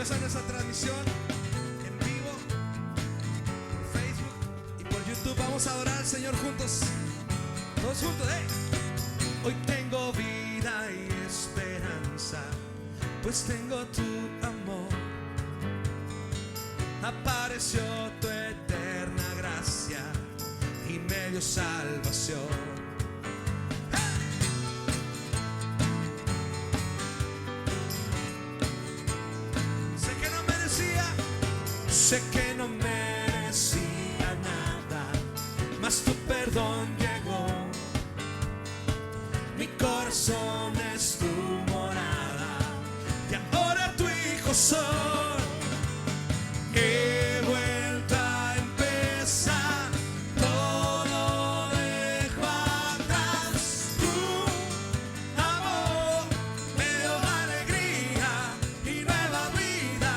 maravillosa nuestra transmisión en vivo por Facebook y por YouTube. Vamos a adorar al Señor juntos, todos juntos, Hoy tengo vida y esperanza, pues tengo tu amor. Apareció tu eterna gracia y me dio salvación. Sé que no merecía nada, mas tu perdón llegó. Mi corazón es tu morada y ahora tu hijo soy. He vuelto a empezar, todo dejo atrás. Tu amor me dio alegría y nueva vida.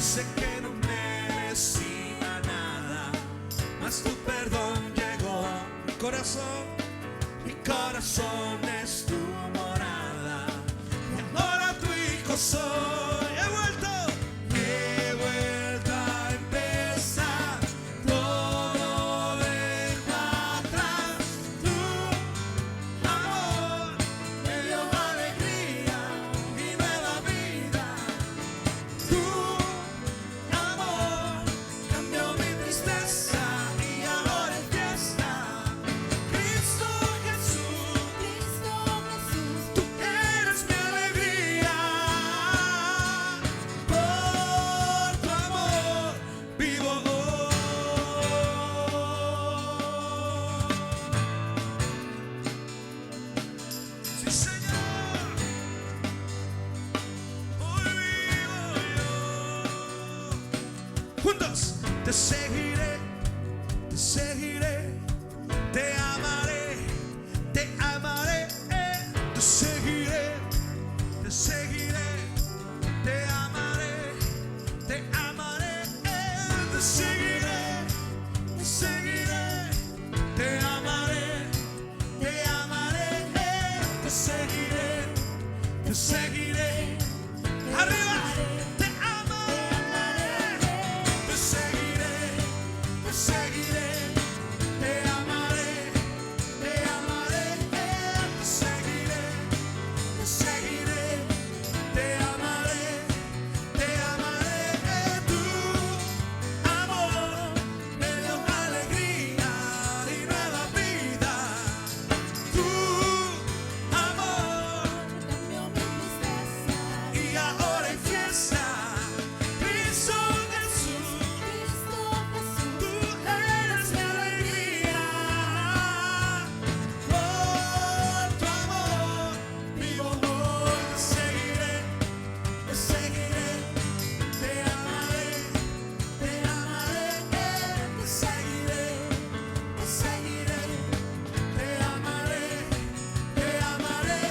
Sé que no merecía nada, mas tu perdón llegó. Mi corazón es tu morada y ahora tu hijo soy. He vuelto a empezar, todo dejo atrás. Tu amor me dio alegría y nueva vida. Tu amor cambió mi tristeza y ahora es fiesta. Cristo Jesús, tú eres mi alegría. Por tu amor vivo hoy. Sí, Señor, hoy vivo yo. Juntos, te seguiré, te seguiré, te amaré, te amaré, te seguiré, te seguiré, te amaré, te amaré, te seguiré, te seguiré, te amaré, te amaré, te seguiré, te seguiré. Arriba, te amaré, te seguiré, te seguiré, te amaré, te amaré, te seguiré, te seguiré, te amaré, te amaré. Tu amor me dio alegría y nueva vida. Tu amor y ahora hay fiesta. Cristo Jesús, tú eres mi alegría. Por tu amor vivo hoy. Te seguiré, te seguiré, te amaré, te amaré, te seguiré, te seguiré, te amaré, te amaré.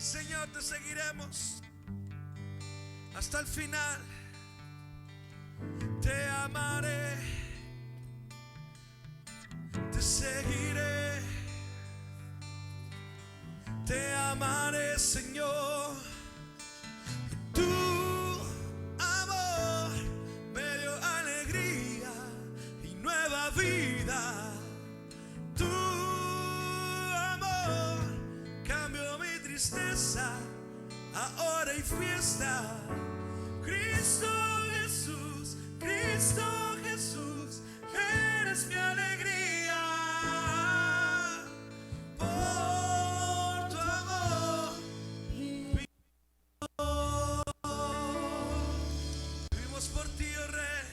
Señor, te seguiremos hasta el final. Te amaré, te seguiré, te amaré, Señor. Tu amor me dio alegría y nueva vida. Tu amor cambió mi tristeza, ahora hay fiesta. Cristo Jesús, Cristo Jesús, eres mi alegría. Por tu amor vivimos por ti, oh Rey.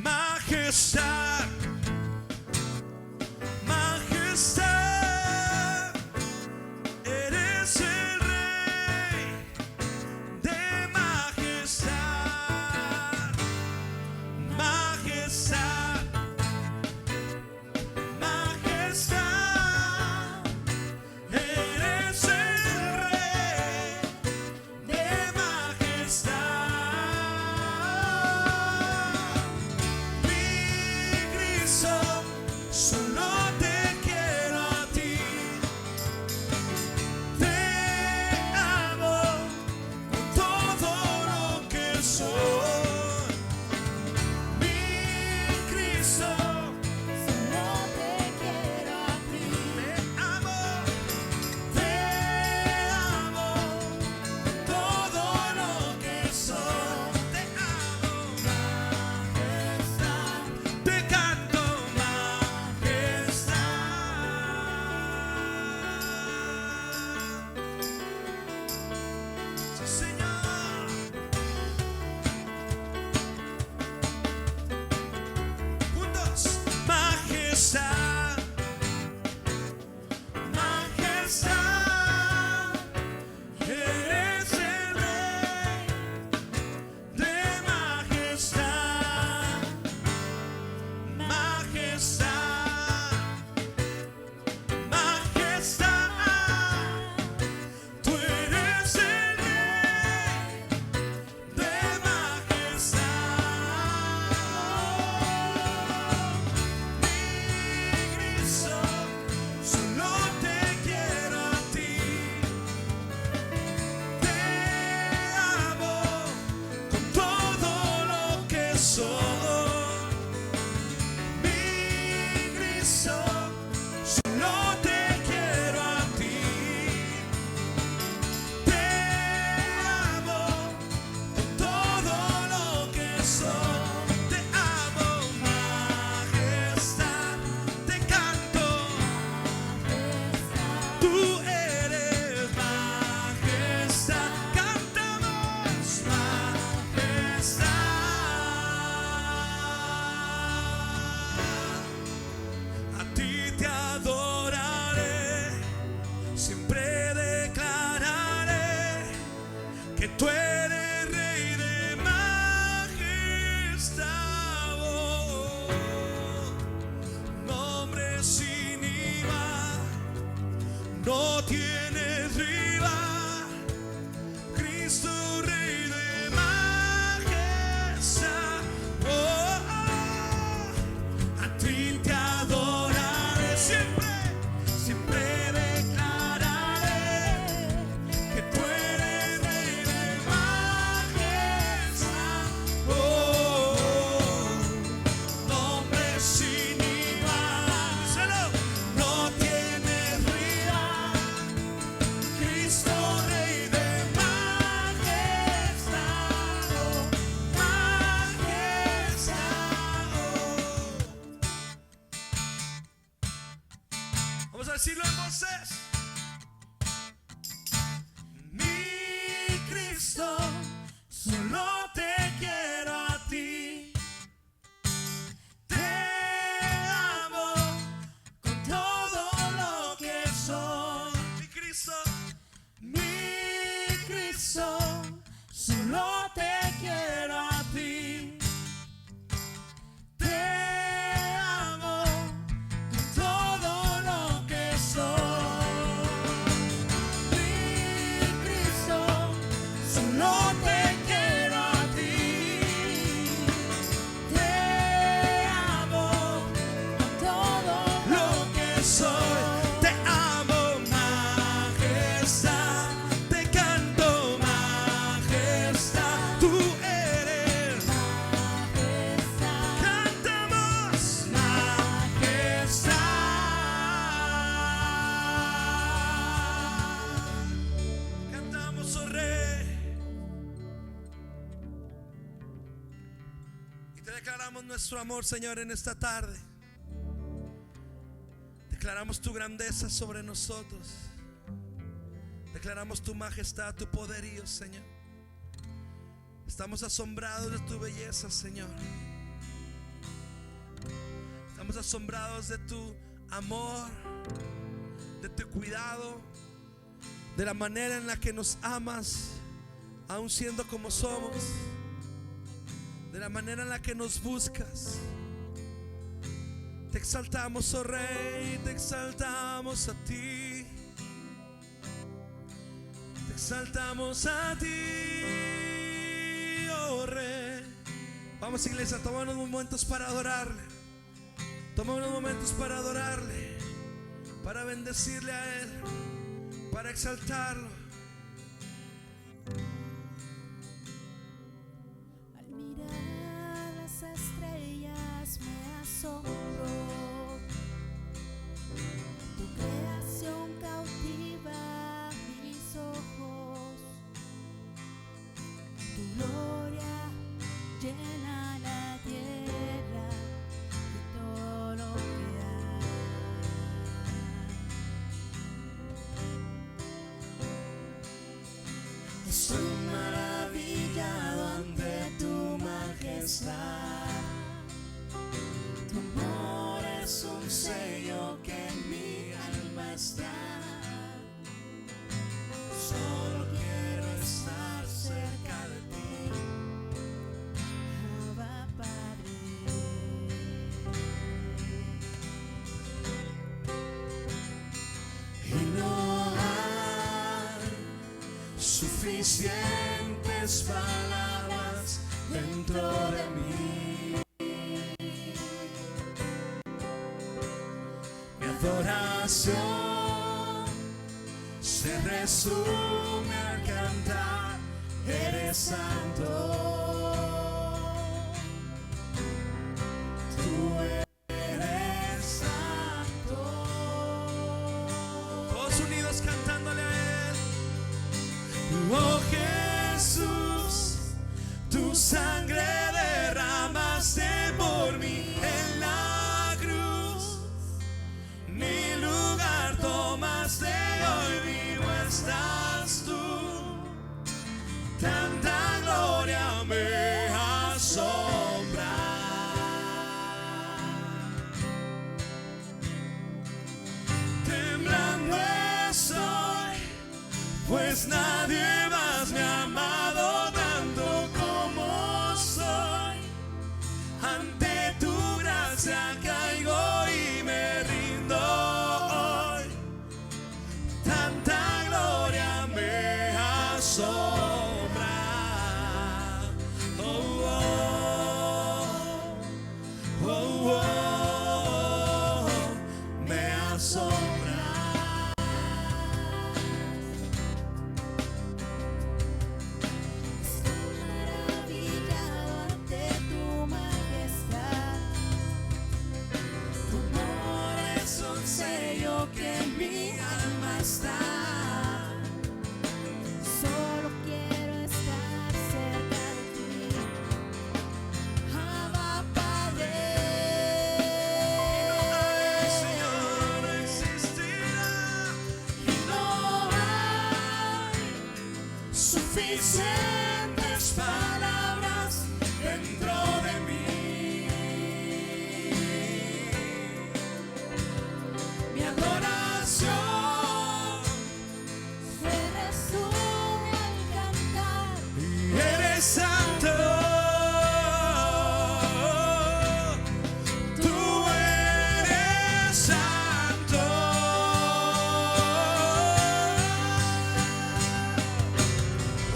Majestad, soy. Mi Cristo, solo te quiero a ti. Te amo con todo lo que soy. Te amo, majestad. Te canto. Tú eres majestad. Cantamos majestad. A ti te adoraré, siempre declararé que tú eres Rey de majestad. Oh, nombre sin igual, no tienes rival. Cristo Rey de majestad. Oh, a ti te adoraré, siempre, siempre declararé que tú eres Rey de majestad. Oh, nombre sin igual, díselo, no tienes rival. Cristo Rey de majestad, oh, majestad, oh. Vamos a decirlo en voces. Mi Cristo, solo te quiero a ti. Te amo con todo lo que soy. Mi Cristo, solo te quiero a ti. Te amo con todo lo que soy. Mi Cristo, solo te quiero a ti. Te amo con todo lo que soy. Te amo, majestad. Te canto, majestad. Tú eres majestad. Cantamos majestad. Cantamos, oh Rey. Y te declaramos nuestro amor, Señor, en esta tarde. Declaramos tu grandeza sobre nosotros. Declaramos tu majestad, tu poderío, Señor. Estamos asombrados de tu belleza, Señor. Estamos asombrados de tu amor, de tu cuidado, de la manera en la que nos amas, aun siendo como somos, de la manera en la que nos buscas. Te exaltamos, oh Rey, te exaltamos a ti. Te exaltamos a ti, oh Rey. Vamos, iglesia, toma unos momentos para adorarle. Toma unos momentos para adorarle, para bendecirle a Él, para exaltarlo. Al mirar las estrellas me asombro. Tu creación cautiva mis ojos. Tu gloria llena la tierra y todo lo que hay. Estoy maravillado ante tu majestad. Tu amor es un sello que en mi alma está. Solo quiero estar cerca de ti, Abba Padre. Y no hay suficientes palabras dentro de mí. Mi adoración se resume al cantar, eres santo. sangre derramaste por mí en la cruz. Mi lugar tomaste, hoy vivo estás tú. Tanta gloria me asombra. Temblando estoy, pues nadie más me ha amado tanto como soy. Ante tu gracia caigo y me rindo hoy. Tanta gloria me asombra. Oh, oh, oh, oh, me asombra. Maravillado ante tu majestad. Tu amor es un sello que en mi alma está. Solo quiero estar cerca de ti, Abba Padre. Señor, no existirá Y no hay suficientes palabras dentro de mí. Mi adoración se resume al cantar. eres santo. Tú eres santo.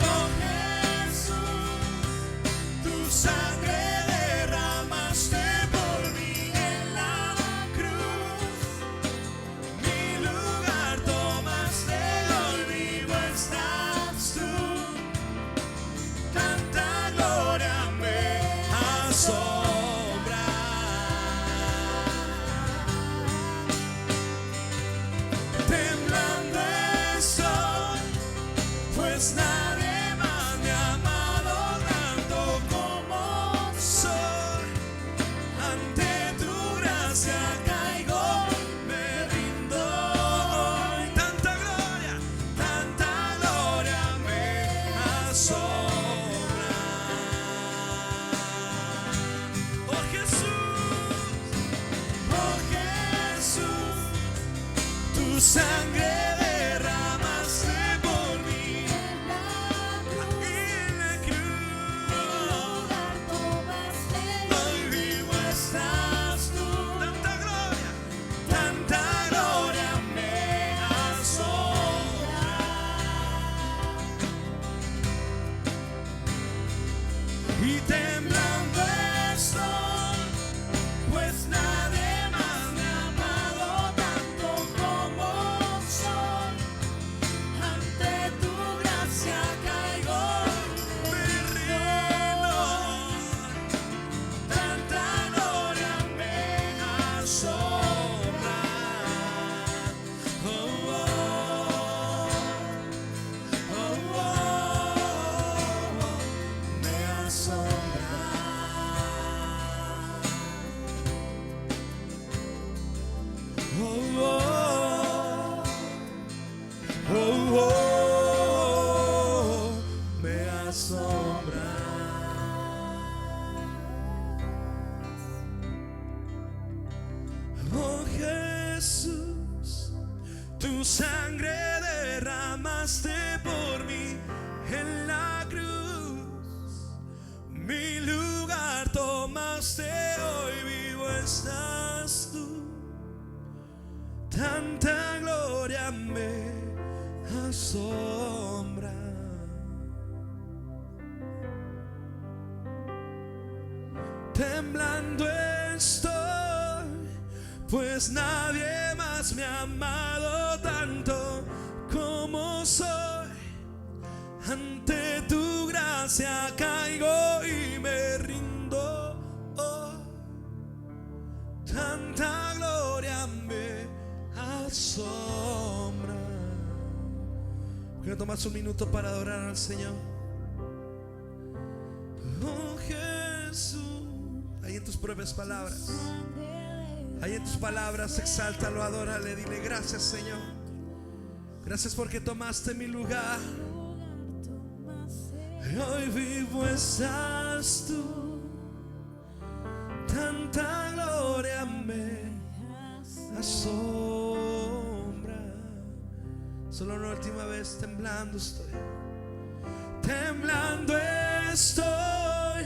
Oh Jesús, tu sangre derramaste por mí en la cruz. Mi lugar tomaste, hoy vivo estás tú. Tanta gloria me asombra. Temblando estoy, pues nadie más me ha amado tanto como soy. Ante tu gracia caigo, me rindo hoy. Tanta gloria me asombra. Oh Jesús, tu sangre derramaste por mí en la cruz. Hoy vivo estás tú. Tanta gloria me asombra. Y temblando estoy, pues nadie más me ha amado tanto como soy. Ante tu gracia caigo, me rindo. Tanta gloria me asombra. Oh, oh, oh, oh, me asombra. Oh, oh, oh, oh, me asombra. Oh Jesús, tu sangre derramaste por mí en la cruz. Mi lugar tomaste, hoy vivo estás tú. Tanta gloria me asombra. Temblando estoy, pues nadie más me ha amado tanto como soy. Ante tu gracia caigo y me rindo. Oh, tanta gloria me asombra. Quiero tomar un minuto para adorar al Señor. Oh, en tus propias palabras. Ahí en tus palabras, exáltalo, adórale, dile gracias, Señor. Gracias porque tomaste mi lugar. Y hoy vivo estás tú. Tanta gloria me asombra. Solo una última vez, temblando estoy. Temblando estoy,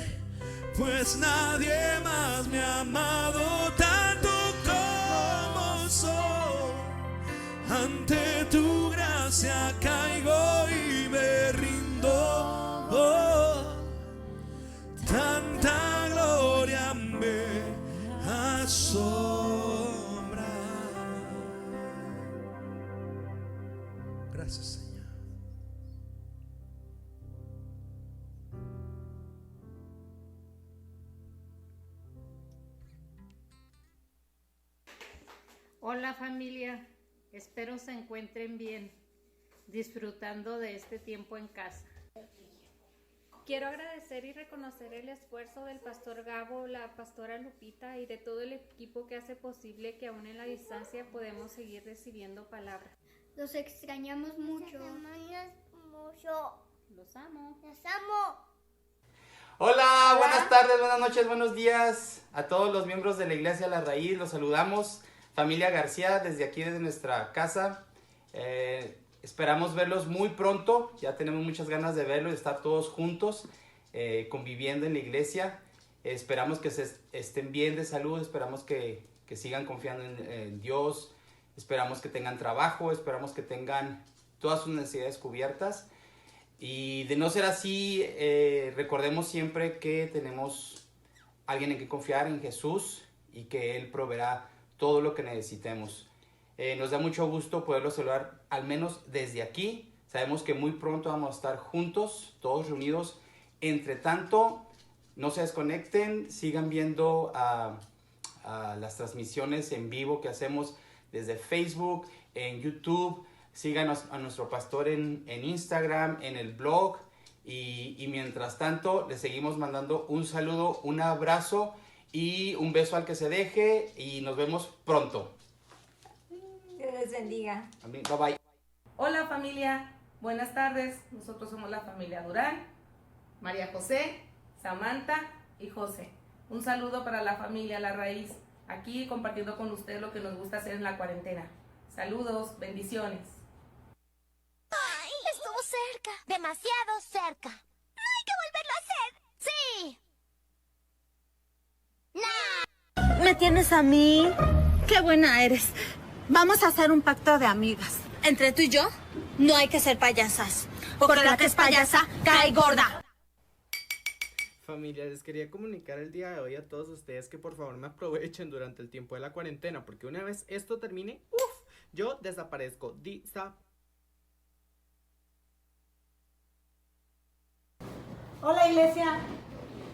pues nadie más me ha amado tanto como soy. Ante tu gracia caigo y me rindo. Oh, tanta gloria me asombra. Gracias, Señor. Hola familia, espero se encuentren bien, disfrutando de este tiempo en casa. Quiero agradecer y reconocer el esfuerzo del pastor Gabo, la pastora Lupita y de todo el equipo que hace posible que aún en la distancia podemos seguir recibiendo palabra. Los extrañamos mucho. Los amo. Los amo. Hola, buenas tardes, buenas noches, buenos días a todos los miembros de la Iglesia La Raíz. Los saludamos, familia García, desde aquí, desde nuestra casa. Esperamos verlos muy pronto. Ya tenemos muchas ganas de verlos y estar todos juntos, conviviendo en la iglesia. Esperamos que estén bien de salud, esperamos que sigan confiando en Dios. Esperamos que tengan trabajo, esperamos que tengan todas sus necesidades cubiertas. Y de no ser así, recordemos siempre que tenemos alguien en que confiar, en Jesús, y que Él proveerá todo lo que necesitemos. Nos da mucho gusto poderlos saludar, al menos desde aquí. Sabemos que muy pronto vamos a estar juntos, todos reunidos. Entre tanto, no se desconecten, sigan viendo a las transmisiones en vivo que hacemos desde Facebook, en YouTube. Síganos a nuestro pastor en Instagram, en el blog. Y mientras tanto, les seguimos mandando un saludo, un abrazo y un beso al que se deje. Y nos vemos pronto. Dios les bendiga. Amén. Bye bye. Hola familia, buenas tardes. Nosotros somos la familia Durán, María José, Samantha y José. Un saludo para la familia La Raíz, aquí compartiendo con ustedes lo que nos gusta hacer en la cuarentena. Saludos, bendiciones. ¡Ay! Estuvo cerca, demasiado cerca. ¿No hay que volverlo a hacer? ¡Sí! ¡No! ¿Me tienes a mí? ¡Qué buena eres! Vamos a hacer un pacto de amigas. Entre tú y yo, no hay que ser payasas. Porque la que es payasa, cae gorda. Familia, les quería comunicar el día de hoy a todos ustedes que por favor me aprovechen durante el tiempo de la cuarentena, porque una vez esto termine, yo desaparezco. Hola iglesia,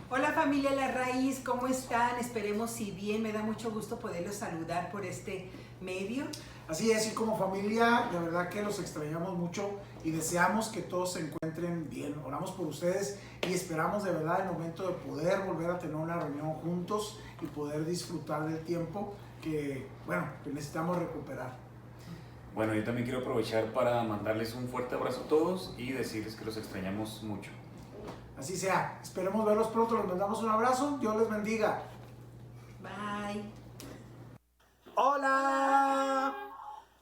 hola familia La Raíz, ¿cómo están? Esperemos si bien, me da mucho gusto poderlos saludar por este medio. Así es, y como familia, la verdad que los extrañamos mucho y deseamos que todos se encuentren bien. Oramos por ustedes y esperamos de verdad el momento de poder volver a tener una reunión juntos y poder disfrutar del tiempo que, bueno, que necesitamos recuperar. Bueno, yo también quiero aprovechar para mandarles un fuerte abrazo a todos y decirles que los extrañamos mucho. Así sea, esperemos verlos pronto, les mandamos un abrazo, Dios les bendiga. Bye. ¡Hola!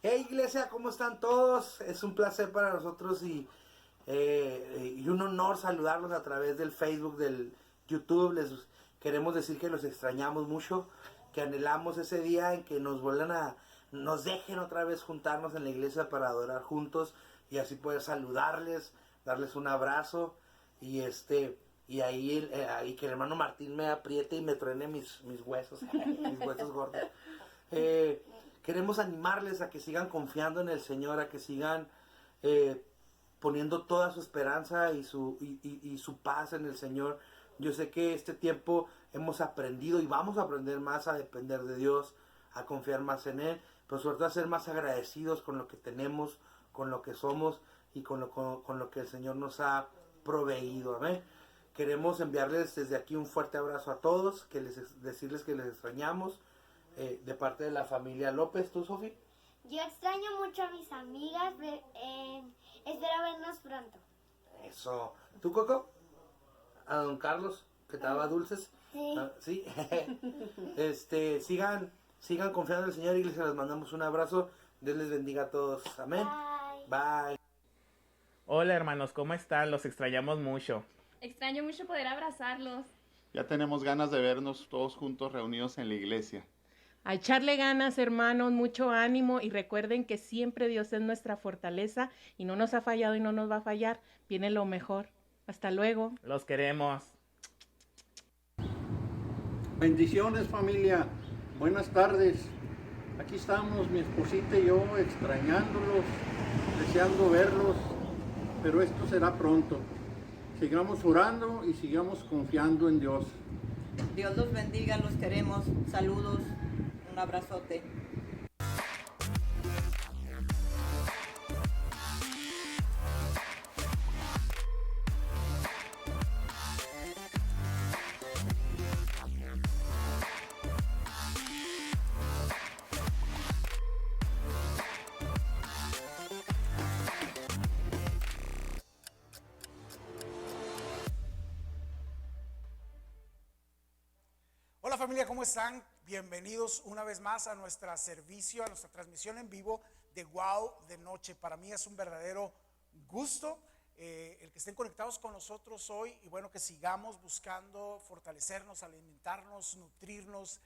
Hey iglesia, ¿cómo están todos? Es un placer para nosotros y un honor saludarlos a través del Facebook, del YouTube. Les queremos decir que los extrañamos mucho, que anhelamos ese día en que nos dejen otra vez juntarnos en la iglesia para adorar juntos y así poder saludarles, darles un abrazo y ahí que el hermano Martín me apriete y me truene mis huesos, mis huesos gordos. Queremos animarles a que sigan confiando en el Señor, a que sigan poniendo toda su esperanza y su paz en el Señor. Yo sé que este tiempo hemos aprendido y vamos a aprender más a depender de Dios, a confiar más en Él, pero sobre todo a ser más agradecidos con lo que tenemos, con lo que somos y con lo que el Señor nos ha proveído. Amén. Queremos enviarles desde aquí un fuerte abrazo a todos, decirles que les extrañamos de parte de la familia López. ¿Tú, Sofi? Yo extraño mucho a mis amigas. Espero vernos pronto. Eso. ¿Tú, Coco? A don Carlos, que te daba dulces. Sí. ¿Sí? Sigan confiando en el Señor, Iglesia. Les mandamos un abrazo. Dios les bendiga a todos. Amén. Bye. Hola hermanos, ¿cómo están? Los extrañamos mucho. Extraño mucho poder abrazarlos. Ya tenemos ganas de vernos todos juntos reunidos en la iglesia. A echarle ganas, hermanos, mucho ánimo y recuerden que siempre Dios es nuestra fortaleza y no nos ha fallado y no nos va a fallar. Viene lo mejor. Hasta luego. Los queremos. Bendiciones, familia. Buenas tardes. Aquí estamos, mi esposita y yo, extrañándolos, deseando verlos, pero esto será pronto. Sigamos orando y sigamos confiando en Dios. Dios los bendiga, los queremos. Saludos, un abrazote. Hola familia, ¿cómo están? Bienvenidos una vez más a nuestro servicio, a nuestra transmisión en vivo de Wow de Noche. Para mí es un verdadero gusto el que estén conectados con nosotros hoy y bueno, que sigamos buscando fortalecernos, alimentarnos, nutrirnos,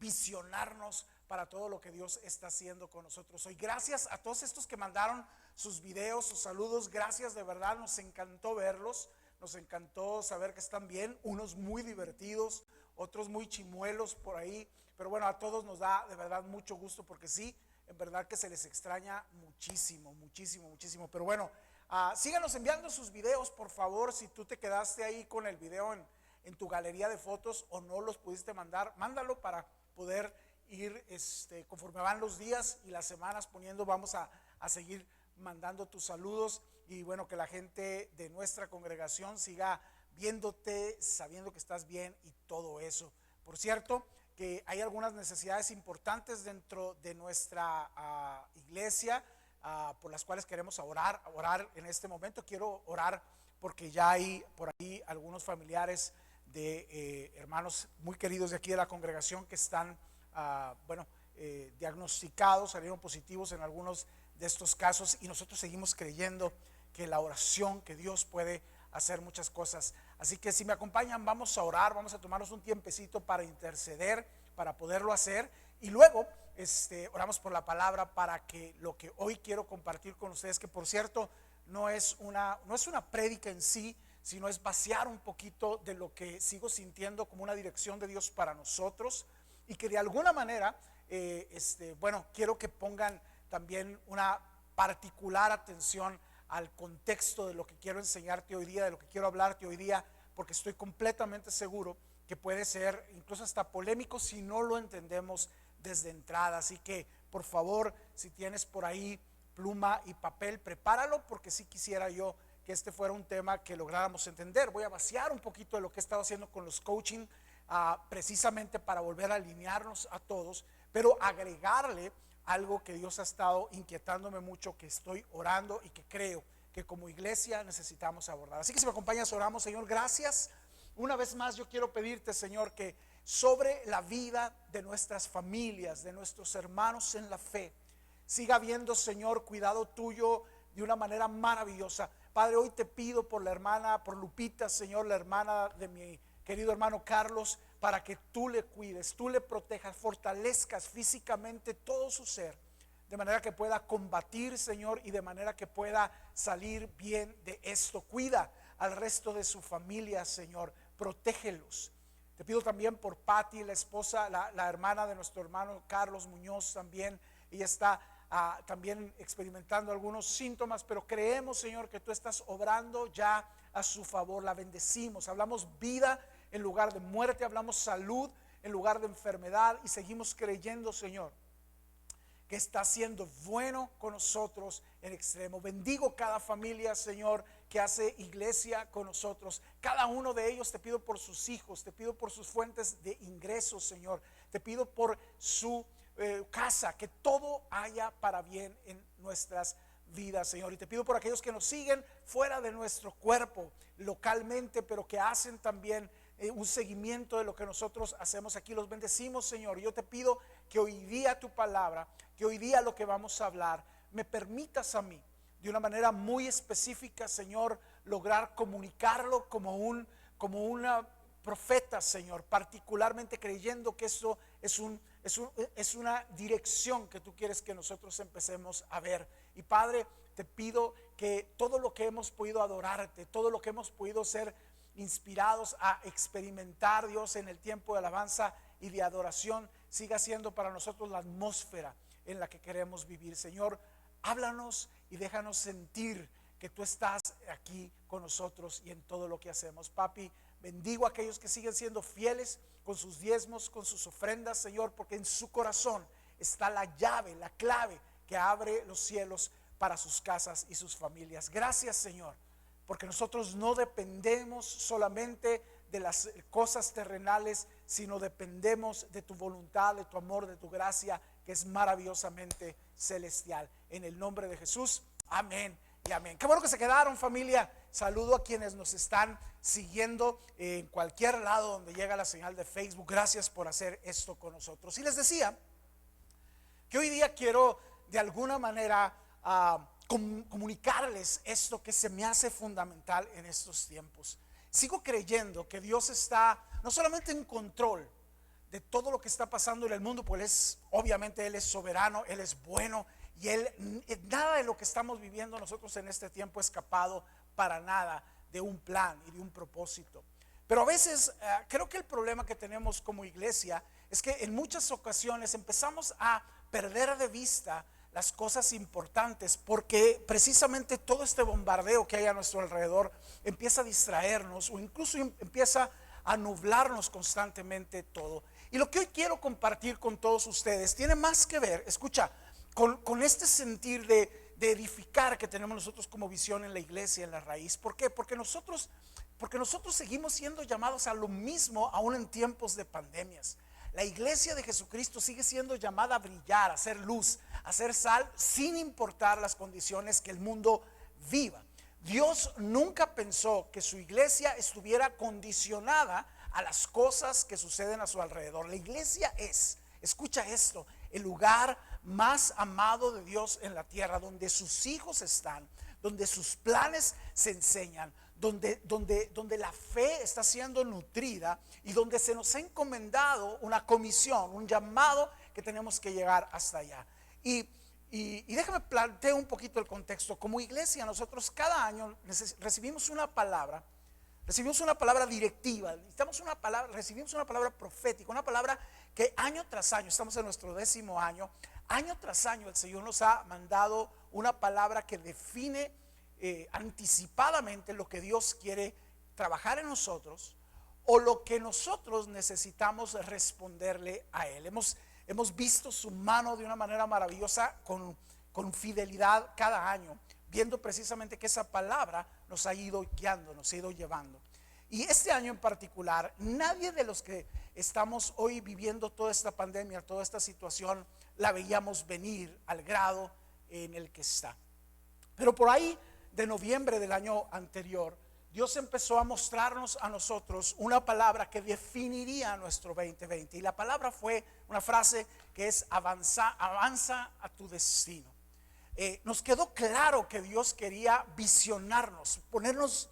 visionarnos para todo lo que Dios está haciendo con nosotros hoy. Gracias a todos estos que mandaron sus videos, sus saludos, gracias de verdad, nos encantó verlos, nos encantó saber que están bien, unos muy divertidos, otros muy chimuelos por ahí, pero bueno, a todos nos da de verdad mucho gusto porque sí, en verdad que se les extraña muchísimo, muchísimo, muchísimo, pero bueno, síganos enviando sus videos, por favor. Si tú te quedaste ahí con el video en tu galería de fotos o no los pudiste mandar, mándalo para poder ir conforme van los días y las semanas poniendo, vamos a seguir mandando tus saludos y bueno, que la gente de nuestra congregación siga viéndote, sabiendo que estás bien y todo eso. Por cierto, que hay algunas necesidades importantes dentro de nuestra iglesia por las cuales queremos orar en este momento. Quiero orar porque ya hay por ahí algunos familiares de hermanos muy queridos de aquí de la congregación que están, diagnosticados, salieron positivos en algunos de estos casos y nosotros seguimos creyendo que la oración, que Dios puede hacer muchas cosas. Así que si me acompañan, vamos a orar, vamos a tomarnos un tiempecito para interceder, para poderlo hacer y luego oramos por la palabra para que lo que hoy quiero compartir con ustedes, que por cierto no es una prédica en sí, sino es vaciar un poquito de lo que sigo sintiendo como una dirección de Dios para nosotros y que de alguna manera quiero que pongan también una particular atención al contexto de lo que quiero enseñarte hoy día, de lo que quiero hablarte hoy día, porque estoy completamente seguro que puede ser incluso hasta polémico si no lo entendemos desde entrada. Así que por favor, si tienes por ahí pluma y papel, prepáralo, porque sí quisiera yo que este fuera un tema que lográramos entender. Voy a vaciar un poquito de lo que he estado haciendo con los coaching, precisamente para volver a alinearnos a todos, pero agregarle algo que Dios ha estado inquietándome mucho, que estoy orando y que creo que como iglesia necesitamos abordar. Así que si me acompañas, oramos. Señor, gracias. Una vez más yo quiero pedirte, Señor, que sobre la vida de nuestras familias, de nuestros hermanos en la fe, siga habiendo, Señor, cuidado tuyo de una manera maravillosa. Padre, hoy te pido por la hermana, por Lupita, Señor, la hermana de mi querido hermano Carlos, para que tú le cuides, tú le protejas, fortalezcas físicamente todo su ser, de manera que pueda combatir, Señor, y de manera que pueda salir bien de esto. Cuida al resto de su familia, Señor, protégelos. Te pido también por Patti, la esposa, la hermana de nuestro hermano Carlos Muñoz también. Ella está también experimentando algunos síntomas, pero creemos, Señor, que tú estás obrando ya a su favor. La bendecimos, hablamos vida en lugar de muerte, hablamos salud en lugar de enfermedad y seguimos creyendo, Señor, que está siendo bueno con nosotros en extremo. Bendigo cada familia, Señor, que hace iglesia con nosotros. Cada uno de ellos te pido por sus hijos, te pido por sus fuentes de ingresos, Señor. Te pido por su casa, que todo haya para bien en nuestras vidas, Señor. Y te pido por aquellos que nos siguen fuera de nuestro cuerpo, localmente, pero que hacen también un seguimiento de lo que nosotros hacemos aquí. Los bendecimos, Señor. Y yo te pido que hoy día tu palabra, que hoy día lo que vamos a hablar, me permitas a mí, de una manera muy específica, Señor, lograr comunicarlo como una profeta, Señor, particularmente creyendo que eso es una dirección que tú quieres que nosotros empecemos a ver. Y Padre, te pido que todo lo que hemos podido adorarte, todo lo que hemos podido ser inspirados a experimentar, Dios, en el tiempo de alabanza y de adoración, siga siendo para nosotros la atmósfera en la que queremos vivir. Señor, háblanos y déjanos sentir que tú estás aquí con nosotros y en todo lo que hacemos. Papi, bendigo a aquellos que siguen siendo fieles con sus diezmos, con sus ofrendas, Señor, porque en su corazón está la llave, la clave que abre los cielos para sus casas y sus familias. Gracias, Señor, porque nosotros no dependemos solamente de las cosas terrenales, sino dependemos de tu voluntad, de tu amor, de tu gracia, que es maravillosamente celestial. En el nombre de Jesús, amén y amén. Qué bueno que se quedaron, familia. Saludo a quienes nos están siguiendo en cualquier lado donde llega la señal de Facebook. Gracias por hacer esto con nosotros. Y les decía que hoy día quiero de alguna manera comunicarles esto que se me hace fundamental en estos tiempos. Sigo creyendo que Dios está no solamente en control de todo lo que está pasando en el mundo, pues obviamente Él es soberano, Él es bueno, y nada de lo que estamos viviendo nosotros en este tiempo ha escapado para nada de un plan y de un propósito. Pero a veces creo que el problema que tenemos como iglesia es que en muchas ocasiones empezamos a perder de vista las cosas importantes, porque precisamente todo este bombardeo que hay a nuestro alrededor empieza a distraernos o incluso empieza a nublarnos constantemente todo. Y lo que hoy quiero compartir con todos ustedes tiene más que ver, escucha, con este sentir de edificar que tenemos nosotros como visión en la iglesia, en la raíz. ¿Por qué? Porque nosotros seguimos siendo llamados a lo mismo aún en tiempos de pandemias. La iglesia de Jesucristo sigue siendo llamada a brillar, a ser luz, a ser sal, sin importar las condiciones que el mundo viva. Dios nunca pensó que su iglesia estuviera condicionada a las cosas que suceden a su alrededor. La iglesia es, escucha esto, el lugar más amado de Dios en la tierra, donde sus hijos están, donde sus planes se enseñan, donde la fe está siendo nutrida y donde se nos ha encomendado una comisión, un llamado que tenemos que llegar hasta allá. Y déjame plantear un poquito el contexto. Como iglesia, nosotros cada año recibimos una palabra directiva, recibimos una palabra profética, una palabra que año tras año, estamos en nuestro 10º año tras año el Señor nos ha mandado una palabra que define anticipadamente lo que Dios quiere trabajar en nosotros o lo que nosotros necesitamos responderle a Él. Hemos visto su mano de una manera maravillosa con fidelidad cada año, viendo precisamente que esa palabra nos ha ido guiando, nos ha ido llevando. Y este año en particular, nadie de los que estamos hoy viviendo toda esta pandemia, toda esta situación, la veíamos venir al grado en el que está. Pero por ahí de noviembre del año anterior, Dios empezó a mostrarnos a nosotros una palabra que definiría nuestro 2020. Y la palabra fue una frase que es avanza a tu destino. Nos quedó claro que Dios quería visionarnos, ponernos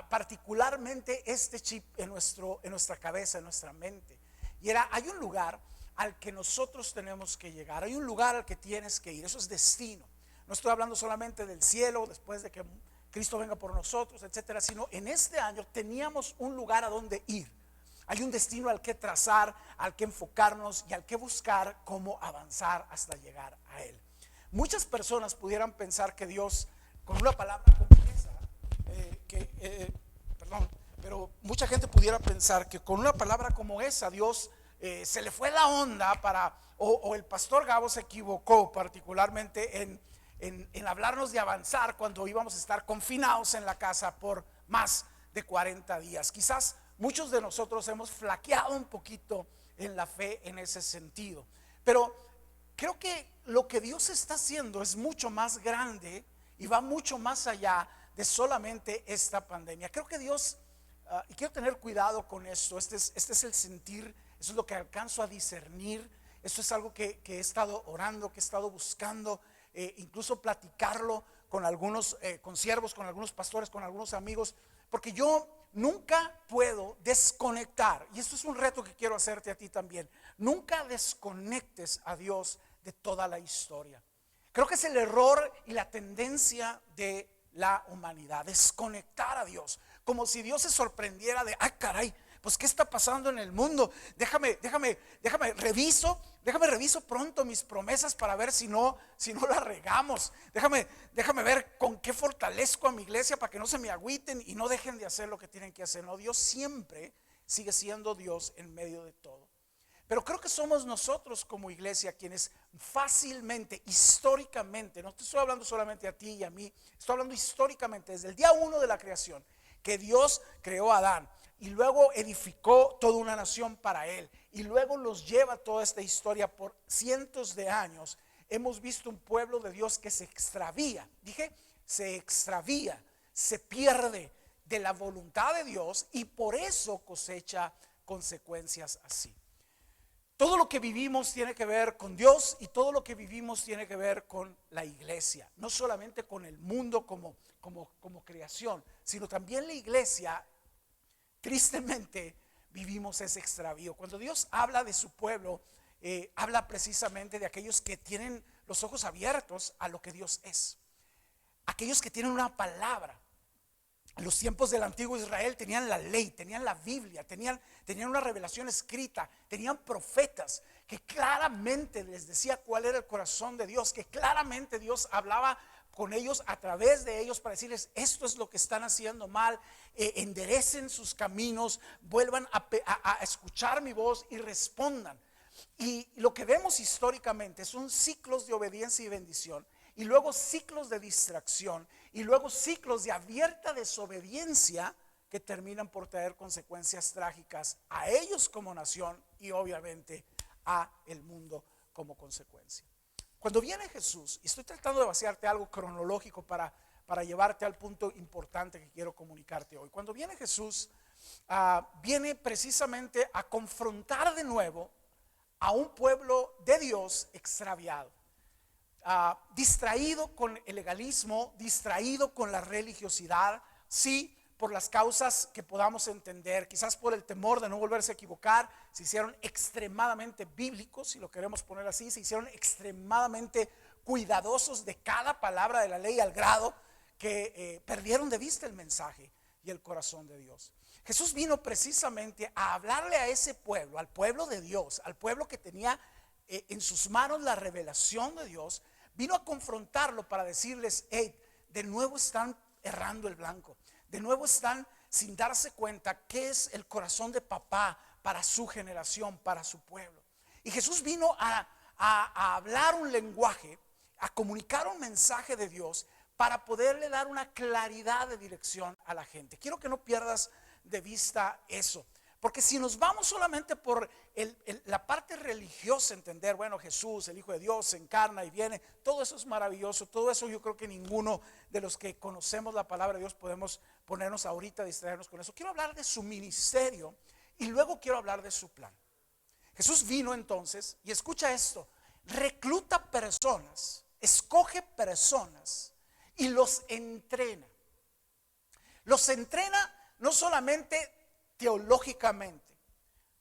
particularmente este chip en nuestra cabeza, en nuestra mente. Y hay un lugar al que nosotros tenemos que llegar, hay un lugar al que tienes que ir, eso es destino. No estoy hablando solamente del cielo después de que Cristo venga por nosotros, etcétera, sino en este año teníamos un lugar a donde ir. Hay un destino al que trazar, al que enfocarnos y al que buscar cómo avanzar hasta llegar a Él. Muchas personas pudieran pensar que Dios, con una palabra como esa, pero mucha gente pudiera pensar que con una palabra como esa Dios se le fue la onda o el pastor Gabo se equivocó particularmente en en hablarnos de avanzar cuando íbamos a estar confinados en la casa por más de 40 días. Quizás muchos de nosotros hemos flaqueado un poquito en la fe en ese sentido, pero creo que lo que Dios está haciendo es mucho más grande y va mucho más allá de solamente esta pandemia. Creo que Dios, y quiero tener cuidado con esto, este es el sentir, eso es lo que alcanzo a discernir, esto es algo que he estado orando, que he estado buscando, incluso platicarlo con algunos consiervos, con algunos pastores, con algunos amigos, porque yo nunca puedo desconectar, y esto es un reto que quiero hacerte a ti también, nunca desconectes a Dios de toda la historia. Creo que es el error y la tendencia de la humanidad, desconectar a Dios, como si Dios se sorprendiera de, caray, pues qué está pasando en el mundo, déjame reviso pronto mis promesas para ver si no la regamos, déjame ver con qué fortalezco a mi iglesia para que no se me agüiten y no dejen de hacer lo que tienen que hacer. No, Dios siempre sigue siendo Dios en medio de todo. Pero creo que somos nosotros como iglesia quienes fácilmente, históricamente, no te estoy hablando solamente a ti y a mí, estoy hablando históricamente desde el día 1 de la creación, que Dios creó a Adán y luego edificó toda una nación para él y luego los lleva toda esta historia por cientos de años. Hemos visto un pueblo de Dios que se extravía, se pierde de la voluntad de Dios y por eso cosecha consecuencias así. Todo lo que vivimos tiene que ver con Dios y todo lo que vivimos tiene que ver con la iglesia, no solamente con el mundo como creación, sino también la iglesia. Tristemente vivimos ese extravío. Cuando Dios habla de su pueblo, habla precisamente de aquellos que tienen los ojos abiertos a lo que Dios es, aquellos que tienen una palabra. En los tiempos del antiguo Israel tenían la ley, tenían la Biblia, tenían una revelación escrita, tenían profetas que claramente les decía cuál era el corazón de Dios, que claramente Dios hablaba con ellos a través de ellos para decirles esto es lo que están haciendo mal, enderecen sus caminos, vuelvan a escuchar mi voz y respondan. Y lo que vemos históricamente son ciclos de obediencia y bendición, y luego ciclos de distracción, y luego ciclos de abierta desobediencia que terminan por traer consecuencias trágicas a ellos como nación y obviamente a el mundo como consecuencia. Cuando viene Jesús, y estoy tratando de vaciarte algo cronológico para llevarte al punto importante que quiero comunicarte hoy. Cuando viene Jesús, viene precisamente a confrontar de nuevo a un pueblo de Dios extraviado. Distraído con el legalismo, distraído con la religiosidad, sí, por las causas que podamos entender, quizás por el temor de no volverse a equivocar, se hicieron extremadamente bíblicos, si lo queremos poner así, se hicieron extremadamente cuidadosos de cada palabra de la ley al grado que perdieron de vista el mensaje y el corazón de Dios. Jesús vino precisamente a hablarle a ese pueblo, al pueblo de Dios, al pueblo que tenía en sus manos la revelación de Dios. Vino a confrontarlo para decirles, hey, de nuevo están errando el blanco, de nuevo están sin darse cuenta qué es el corazón de papá para su generación, para su pueblo. Y Jesús vino a hablar un lenguaje, a comunicar un mensaje de Dios para poderle dar una claridad de dirección a la gente. Quiero que no pierdas de vista eso, porque si nos vamos solamente por la parte religiosa, entender, bueno, Jesús, el Hijo de Dios, se encarna y viene, todo eso es maravilloso, todo eso yo creo que ninguno de los que conocemos la palabra de Dios podemos ponernos ahorita a distraernos con eso. Quiero hablar de su ministerio y luego quiero hablar de su plan. Jesús vino entonces, y escucha esto, recluta personas, escoge personas y los entrena. Los entrena no solamente teológicamente.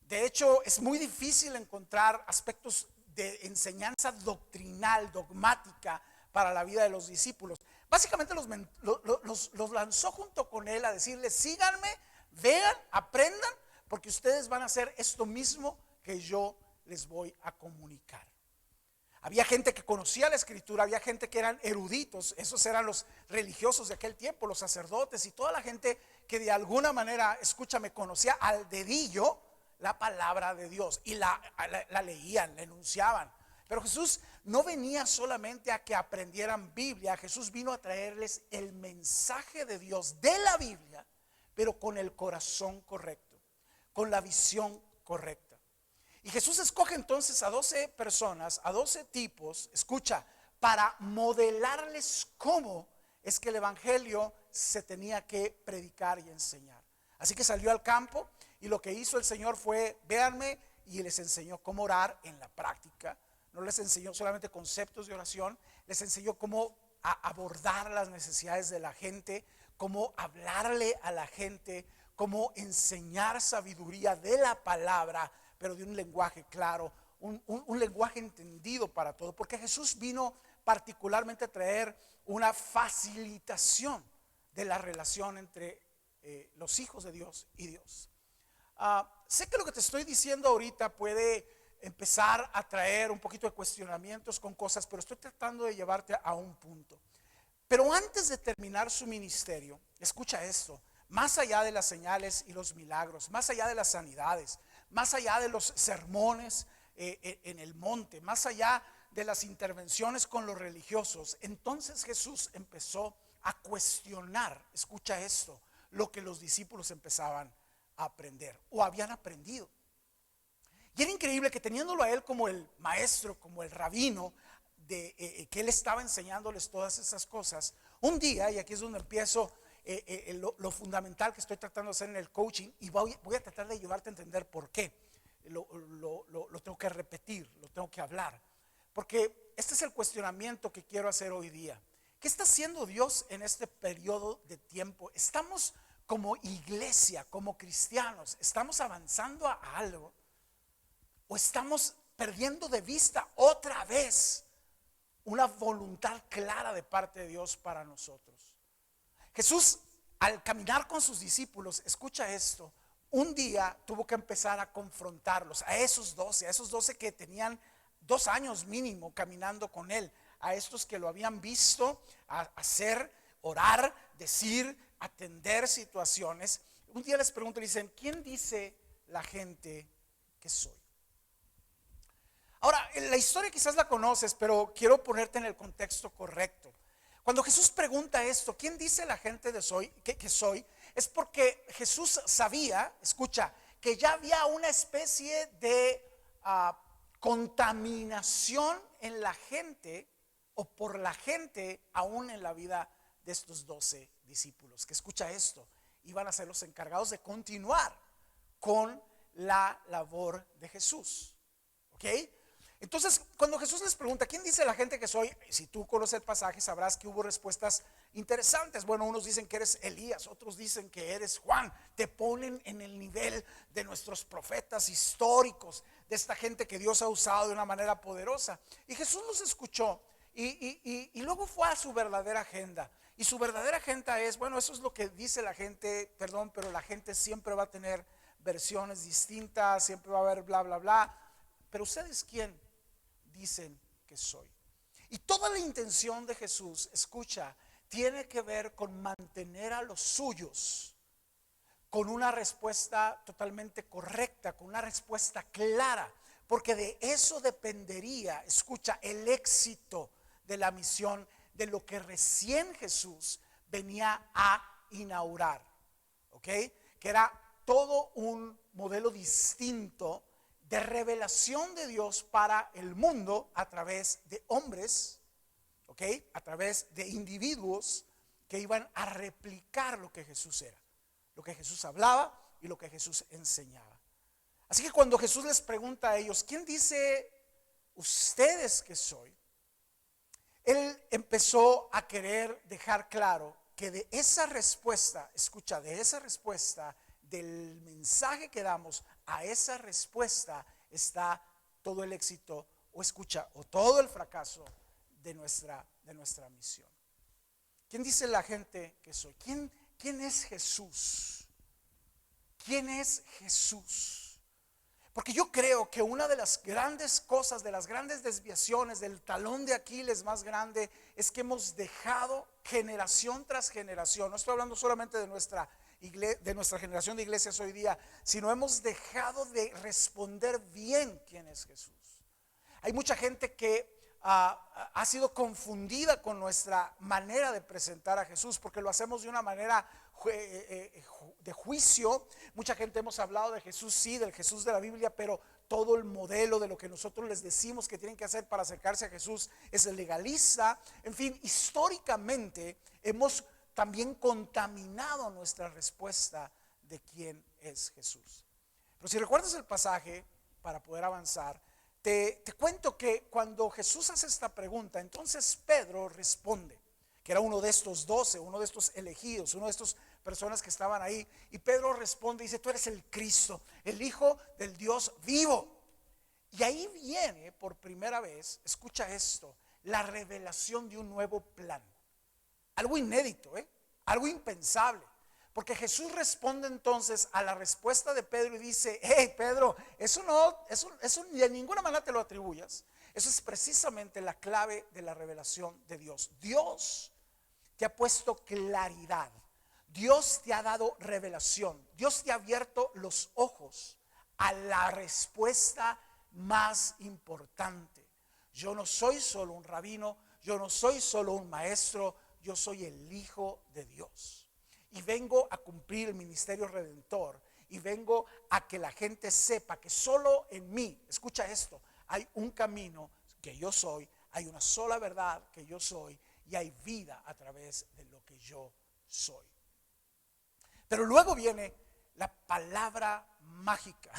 De hecho, es muy difícil encontrar aspectos de enseñanza doctrinal, dogmática para la vida de los discípulos. Básicamente los lanzó junto con él a decirles, síganme, vean, aprendan, porque ustedes van a hacer esto mismo que yo les voy a comunicar. Había gente que conocía la escritura, había gente que eran eruditos, esos eran los religiosos de aquel tiempo, los sacerdotes y toda la gente que de alguna manera, escúchame, conocía al dedillo la palabra de Dios y la leían, la enunciaban. Pero Jesús no venía solamente a que aprendieran Biblia, Jesús vino a traerles el mensaje de Dios de la Biblia, pero con el corazón correcto, con la visión correcta. Y Jesús escoge entonces a 12 personas, a 12 tipos, escucha, para modelarles cómo es que el evangelio se tenía que predicar y enseñar. Así que salió al campo y lo que hizo el Señor fue, véanme, y les enseñó cómo orar en la práctica. No les enseñó solamente conceptos de oración, les enseñó cómo abordar las necesidades de la gente, cómo hablarle a la gente, cómo enseñar sabiduría de la palabra, pero de un lenguaje claro, un lenguaje entendido para todo, porque Jesús vino particularmente a traer una facilitación de la relación entre los hijos de Dios y Dios. Sé que lo que te estoy diciendo ahorita puede empezar a traer un poquito de cuestionamientos con cosas, pero estoy tratando de llevarte a un punto. Pero antes de terminar su ministerio, escucha esto, más allá de las señales y los milagros, más allá de las sanidades, más allá de los sermones en el monte, más allá de las intervenciones con los religiosos, entonces Jesús empezó a cuestionar, escucha esto, lo que los discípulos empezaban a aprender o habían aprendido. Y era increíble que teniéndolo a él como el maestro, como el rabino, que él estaba enseñándoles todas esas cosas, un día, y aquí es donde empiezo lo fundamental que estoy tratando de hacer en el coaching, y voy a tratar de ayudarte a entender por qué. Lo tengo que repetir, lo tengo que hablar, porque este es el cuestionamiento que quiero hacer hoy día. ¿Qué está haciendo Dios en este periodo de tiempo? ¿Estamos como iglesia, como cristianos, estamos avanzando a algo? ¿O estamos perdiendo de vista otra vez una voluntad clara de parte de Dios para nosotros? Jesús, al caminar con sus discípulos, escucha esto, un día tuvo que empezar a confrontarlos, a esos 12 que tenían 2 años mínimo caminando con él, a estos que lo habían visto hacer, orar, decir, atender situaciones. Un día les pregunto, le dicen, ¿quién dice la gente que soy? Ahora, la historia quizás la conoces, pero quiero ponerte en el contexto correcto. Cuando Jesús pregunta esto, ¿quién dice la gente que soy? Es porque Jesús sabía, escucha, que ya había una especie de contaminación en la gente o por la gente aún en la vida de estos 12 discípulos. Que escucha esto, iban a ser los encargados de continuar con la labor de Jesús. ¿Ok? Entonces, cuando Jesús les pregunta, ¿quién dice la gente que soy? Si tú conoces el pasaje, sabrás que hubo respuestas interesantes. Bueno, unos dicen que eres Elías, otros dicen que eres Juan. Te ponen en el nivel de nuestros profetas históricos, de esta gente que Dios ha usado de una manera poderosa. Y Jesús los escuchó y luego fue a su verdadera agenda. Y su verdadera agenda es, bueno, eso es lo que dice la gente, perdón, pero la gente siempre va a tener versiones distintas, siempre va a haber bla, bla, bla. Pero ¿ustedes quién dicen que soy? Y toda la intención de Jesús, escucha, tiene que ver con mantener a los suyos con una respuesta totalmente correcta, con una respuesta clara, porque de eso dependería, escucha, el éxito de la misión, de lo que recién Jesús venía a inaugurar, ¿ok? Que era todo un modelo distinto de revelación de Dios para el mundo a través de hombres, ¿ok? A través de individuos que iban a replicar lo que Jesús era, lo que Jesús hablaba y lo que Jesús enseñaba. Así que cuando Jesús les pregunta a ellos, ¿quién dice ustedes que soy? Él empezó a querer dejar claro que de esa respuesta, escucha, de esa respuesta, del mensaje que damos, a esa respuesta está todo el éxito, o escucha, o todo el fracaso de nuestra misión. ¿Quién dice la gente que soy? ¿Quién es Jesús? ¿Quién es Jesús? Porque yo creo que una de las grandes cosas, de las grandes desviaciones, del talón de Aquiles más grande, es que hemos dejado generación tras generación, no estoy hablando solamente de nuestra generación de iglesias hoy día, sino hemos dejado de responder bien quién es Jesús. Hay mucha gente que ha sido confundida con nuestra manera de presentar a Jesús, porque lo hacemos de una manera de juicio. Mucha gente hemos hablado de Jesús, sí, del Jesús de la Biblia, pero todo el modelo de lo que nosotros les decimos que tienen que hacer para acercarse a Jesús es el legalista. En fin, históricamente hemos también contaminado nuestra respuesta de quién es Jesús. Pero si recuerdas el pasaje, para poder avanzar, te cuento que cuando Jesús hace esta pregunta, entonces Pedro responde, que era uno de estos 12, uno de estos elegidos, uno de estos personas que estaban ahí. Y Pedro responde y dice: tú eres el Cristo, el Hijo del Dios vivo. Y ahí viene por primera vez, escucha esto, la revelación de un nuevo plan. Algo inédito, algo impensable. Porque Jesús responde entonces a la respuesta de Pedro y dice: hey Pedro, eso de ninguna manera te lo atribuyas. Eso es precisamente la clave de la revelación de Dios. Dios te ha puesto claridad. Dios te ha dado revelación. Dios te ha abierto los ojos a la respuesta más importante. Yo no soy solo un rabino, yo no soy solo un maestro, yo soy el Hijo de Dios. Y vengo a cumplir el ministerio redentor. Y vengo a que la gente sepa que solo en mí, escucha esto, hay un camino que yo soy, hay una sola verdad que yo soy, y hay vida a través de lo que yo soy. Pero luego viene la palabra mágica,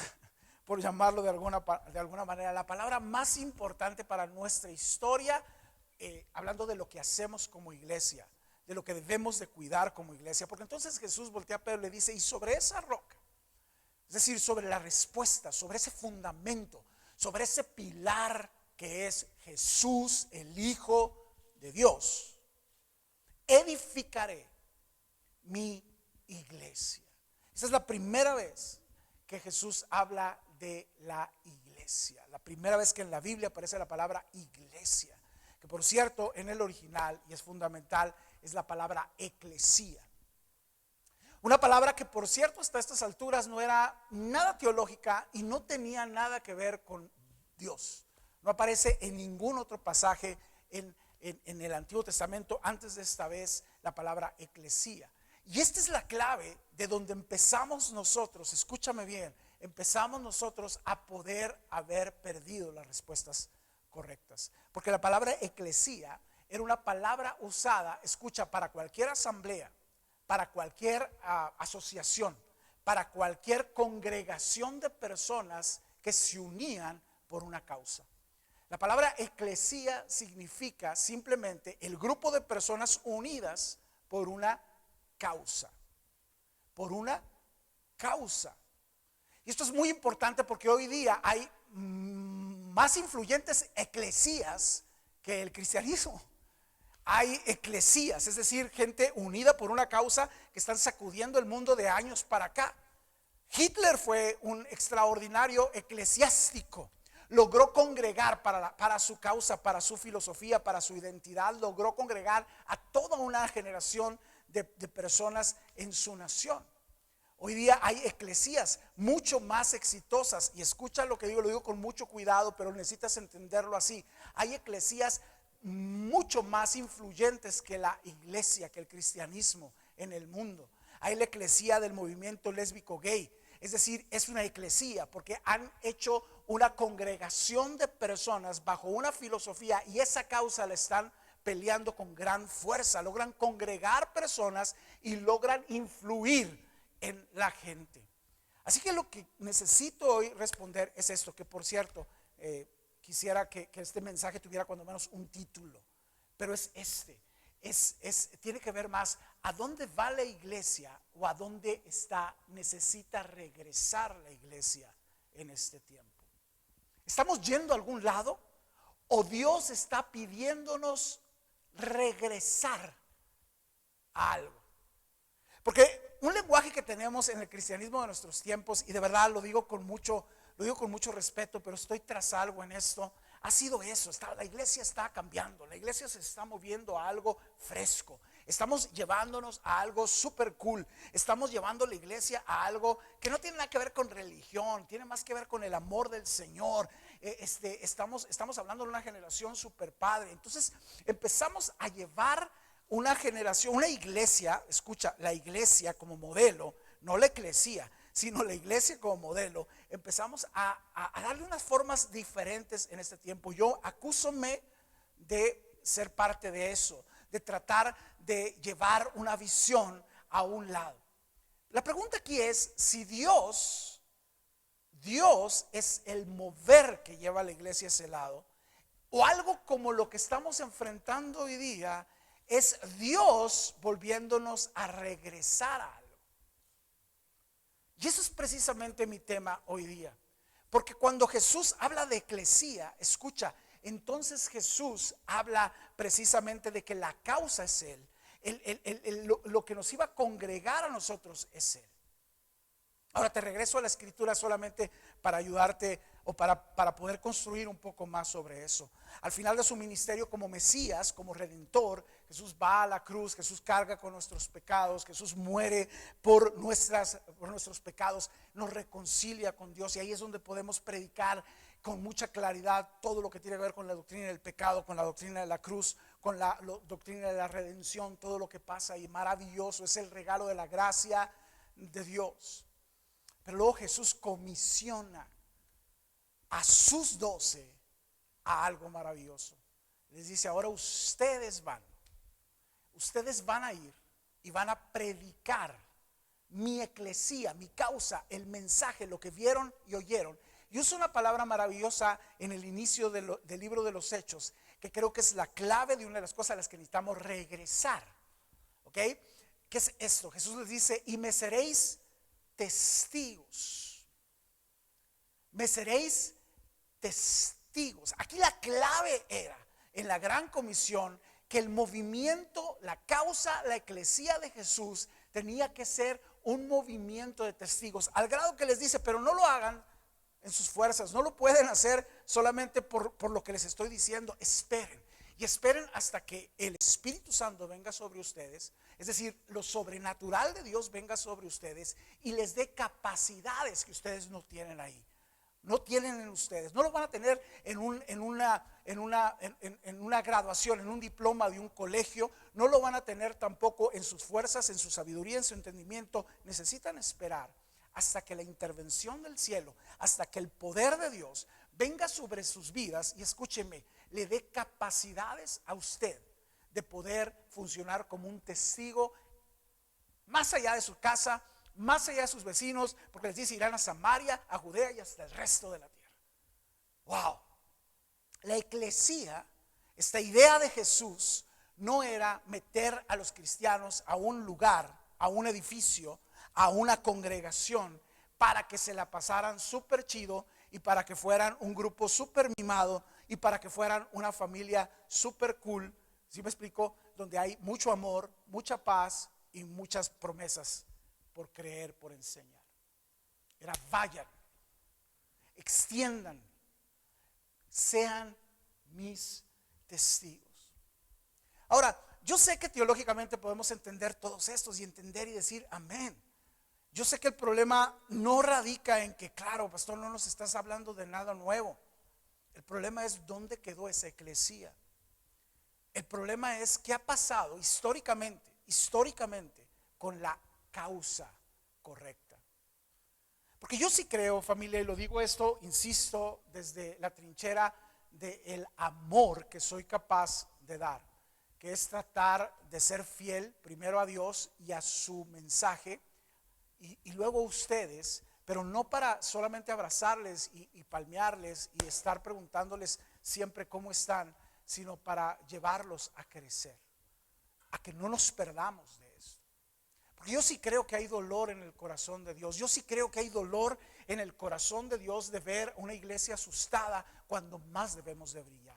por llamarlo de alguna manera, la palabra más importante para nuestra historia, hablando de lo que hacemos como iglesia, de lo que debemos de cuidar como iglesia. Porque entonces Jesús voltea a Pedro y le dice: y sobre esa roca, es decir, sobre la respuesta, sobre ese fundamento, sobre ese pilar que es Jesús, el Hijo de Dios, edificaré mi iglesia. Esa es la primera vez que Jesús habla de la iglesia. La primera vez que en la Biblia aparece la palabra iglesia, que por cierto en el original, y es fundamental, es la palabra eclesía. Una palabra que por cierto hasta estas alturas no era nada teológica y no tenía nada que ver con Dios. No aparece en ningún otro pasaje en el Antiguo Testamento antes de esta vez la palabra eclesía. Y esta es la clave de donde empezamos nosotros, escúchame bien, empezamos nosotros a poder haber perdido las respuestas correctas. Porque la palabra eclesía era una palabra usada, escucha, para cualquier asamblea, para cualquier asociación, para cualquier congregación de personas que se unían por una causa. La palabra eclesía significa simplemente el grupo de personas unidas por una causa. Por una causa. Y esto es muy importante porque hoy día hay más influyentes eclesías que el cristianismo. Hay eclesías, es decir, gente unida por una causa que están sacudiendo el mundo de años para acá. Hitler fue un extraordinario eclesiástico. Logró congregar para su causa, para su filosofía, para su identidad. Logró congregar a toda una generación de personas en su nación. Hoy día hay eclesías mucho más exitosas. Y escucha lo que digo, lo digo con mucho cuidado, pero necesitas entenderlo así. Hay eclesías mucho más influyentes que la iglesia, que el cristianismo en el mundo. Hay la eclesía del movimiento lésbico gay, es decir, es una eclesía porque han hecho una congregación de personas bajo una filosofía y esa causa la están peleando con gran fuerza. Logran congregar personas y logran influir en la gente. Así que lo que necesito hoy responder es esto, que por cierto, quisiera que este mensaje tuviera cuando menos un título, pero es este, tiene que ver más a dónde va la iglesia o a dónde necesita regresar la iglesia en este tiempo. ¿Estamos yendo a algún lado o Dios está pidiéndonos regresar a algo? Porque un lenguaje que tenemos en el cristianismo de nuestros tiempos, y de verdad lo digo con mucho respeto, pero estoy tras algo en esto, ha sido eso. La iglesia está cambiando, la iglesia se está moviendo a algo fresco. Estamos llevándonos a algo súper cool. Estamos llevando la iglesia a algo que no tiene nada que ver con religión, tiene más que ver con el amor del Señor. Estamos hablando de una generación súper padre. Entonces empezamos a llevar una generación, una iglesia, escucha, la iglesia como modelo, no la eclesía, sino la iglesia como modelo. Empezamos a darle unas formas diferentes en este tiempo. Yo acúsome de ser parte de eso, de tratar de llevar una visión a un lado. La pregunta aquí es si Dios es el mover que lleva a la iglesia a ese lado, o algo como lo que estamos enfrentando hoy día es Dios volviéndonos a regresar a algo. Y eso es precisamente mi tema hoy día, porque cuando Jesús habla de eclesía, escucha, entonces Jesús habla precisamente de que la causa es Él. Lo que nos iba a congregar a nosotros es Él. Ahora te regreso a la escritura solamente para ayudarte o para poder construir un poco más sobre eso. Al final de su ministerio como Mesías, como Redentor, Jesús va a la cruz, Jesús carga con nuestros pecados, Jesús muere por nuestros pecados, nos reconcilia con Dios, y ahí es donde podemos predicar con mucha claridad todo lo que tiene que ver con la doctrina del pecado, con la doctrina de la cruz, con la doctrina de la redención, todo lo que pasa ahí. Maravilloso, es el regalo de la gracia de Dios. Pero luego Jesús comisiona a sus 12 a algo maravilloso. Les dice: ahora ustedes van a ir y van a predicar mi eclesía, mi causa, el mensaje, lo que vieron y oyeron. Y uso una palabra maravillosa en el inicio del libro de los Hechos, que creo que es la clave de una de las cosas a las que necesitamos regresar. ¿Ok? ¿Qué es esto? Jesús les dice: y me seréis testigos. Me seréis testigos. Aquí la clave era en la gran comisión que el movimiento, la causa, la eclesía de Jesús tenía que ser un movimiento de testigos, al grado que les dice: pero no lo hagan en sus fuerzas, no lo pueden hacer solamente por lo que les estoy diciendo. Esperen, y esperen hasta que el Espíritu Santo venga sobre ustedes, es decir, lo sobrenatural de Dios venga sobre ustedes y les dé capacidades que ustedes no tienen ahí, no tienen en ustedes. No lo van a tener en una graduación, en un diploma de un colegio. No lo van a tener tampoco en sus fuerzas, en su sabiduría, en su entendimiento. Necesitan esperar hasta que la intervención del cielo, hasta que el poder de Dios venga sobre sus vidas y, escúcheme, le dé capacidades a usted de poder funcionar como un testigo más allá de su casa, más allá de sus vecinos, porque les dice: irán a Samaria, a Judea y hasta el resto de la tierra. Wow. La eclesía, esta idea de Jesús, no era meter a los cristianos a un lugar, a un edificio, a una congregación para que se la pasaran súper chido y para que fueran un grupo súper mimado y para que fueran una familia súper cool. ¿Sí me explico? Donde hay mucho amor, mucha paz y muchas promesas por creer, por enseñar. Era: vayan, extiendan, sean mis testigos. Ahora, yo sé que teológicamente podemos entender todos estos y entender y decir amén. Yo sé que el problema no radica en que, claro, pastor, no nos estás hablando de nada nuevo. El problema es dónde quedó esa eclesía. El problema es qué ha pasado históricamente con la causa correcta. Porque yo sí creo, familia, y lo digo esto, insisto, desde la trinchera del amor que soy capaz de dar, que es tratar de ser fiel primero a Dios y a su mensaje, y luego a ustedes, pero no para solamente abrazarles y palmearles y estar preguntándoles siempre cómo están, sino para llevarlos a crecer, a que no nos perdamos de esto. Porque yo sí creo que hay dolor en el corazón de Dios. Yo sí creo que hay dolor en el corazón de Dios de ver una iglesia asustada cuando más debemos de brillar.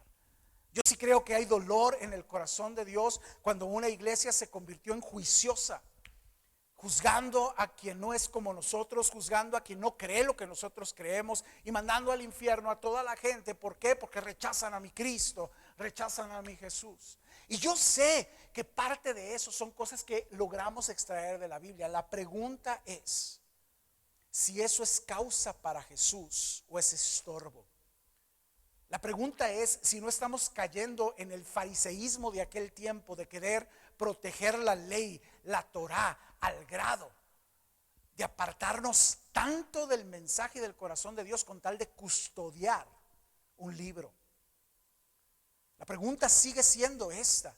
Yo sí creo que hay dolor en el corazón de Dios cuando una iglesia se convirtió en juiciosa, juzgando a quien no es como nosotros, juzgando a quien no cree lo que nosotros creemos y mandando al infierno a toda la gente. ¿Por qué? Porque rechazan a mi Cristo, rechazan a mi Jesús. Y yo sé que parte de eso son cosas que logramos extraer de la Biblia. La pregunta es si eso es causa para Jesús o es estorbo. La pregunta es si no estamos cayendo en el fariseísmo de aquel tiempo de querer proteger la ley, la Torá, al grado de apartarnos tanto del mensaje del corazón de Dios con tal de custodiar un libro. La pregunta sigue siendo esta: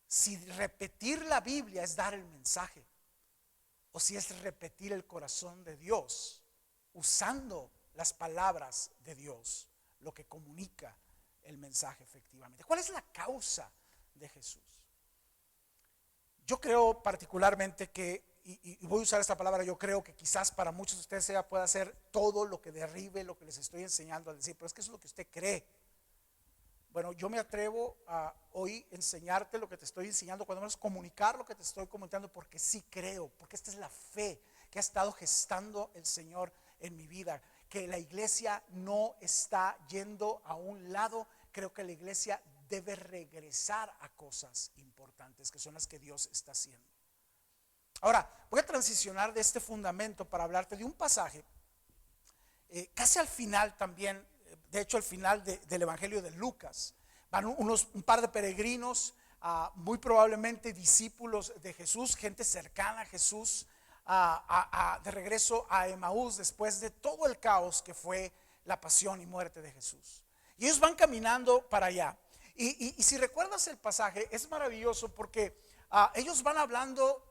si repetir la Biblia es dar el mensaje, o si es repetir el corazón de Dios usando las palabras de Dios, lo que comunica el mensaje efectivamente. ¿Cuál es la causa de Jesús? Yo creo particularmente que, y voy a usar esta palabra, yo creo que quizás para muchos de ustedes pueda hacer todo lo que derribe lo que les estoy enseñando a decir, pero es que eso es lo que usted cree. Bueno, yo me atrevo a hoy enseñarte lo que te estoy enseñando, cuando menos comunicar lo que te estoy comunicando, porque sí creo, porque esta es la fe que ha estado gestando el Señor en mi vida, que la iglesia no está yendo a un lado. Creo que la iglesia debe regresar a cosas importantes, que son las que Dios está haciendo. Ahora, voy a transicionar de este fundamento para hablarte de un pasaje, casi al final también, de hecho al final del Evangelio de Lucas. Van un par de peregrinos, muy probablemente discípulos de Jesús, gente cercana a Jesús, de regreso a Emaús después de todo el caos que fue la pasión y muerte de Jesús. Y ellos van caminando para allá. Y si recuerdas el pasaje, es maravilloso porque ellos van hablando,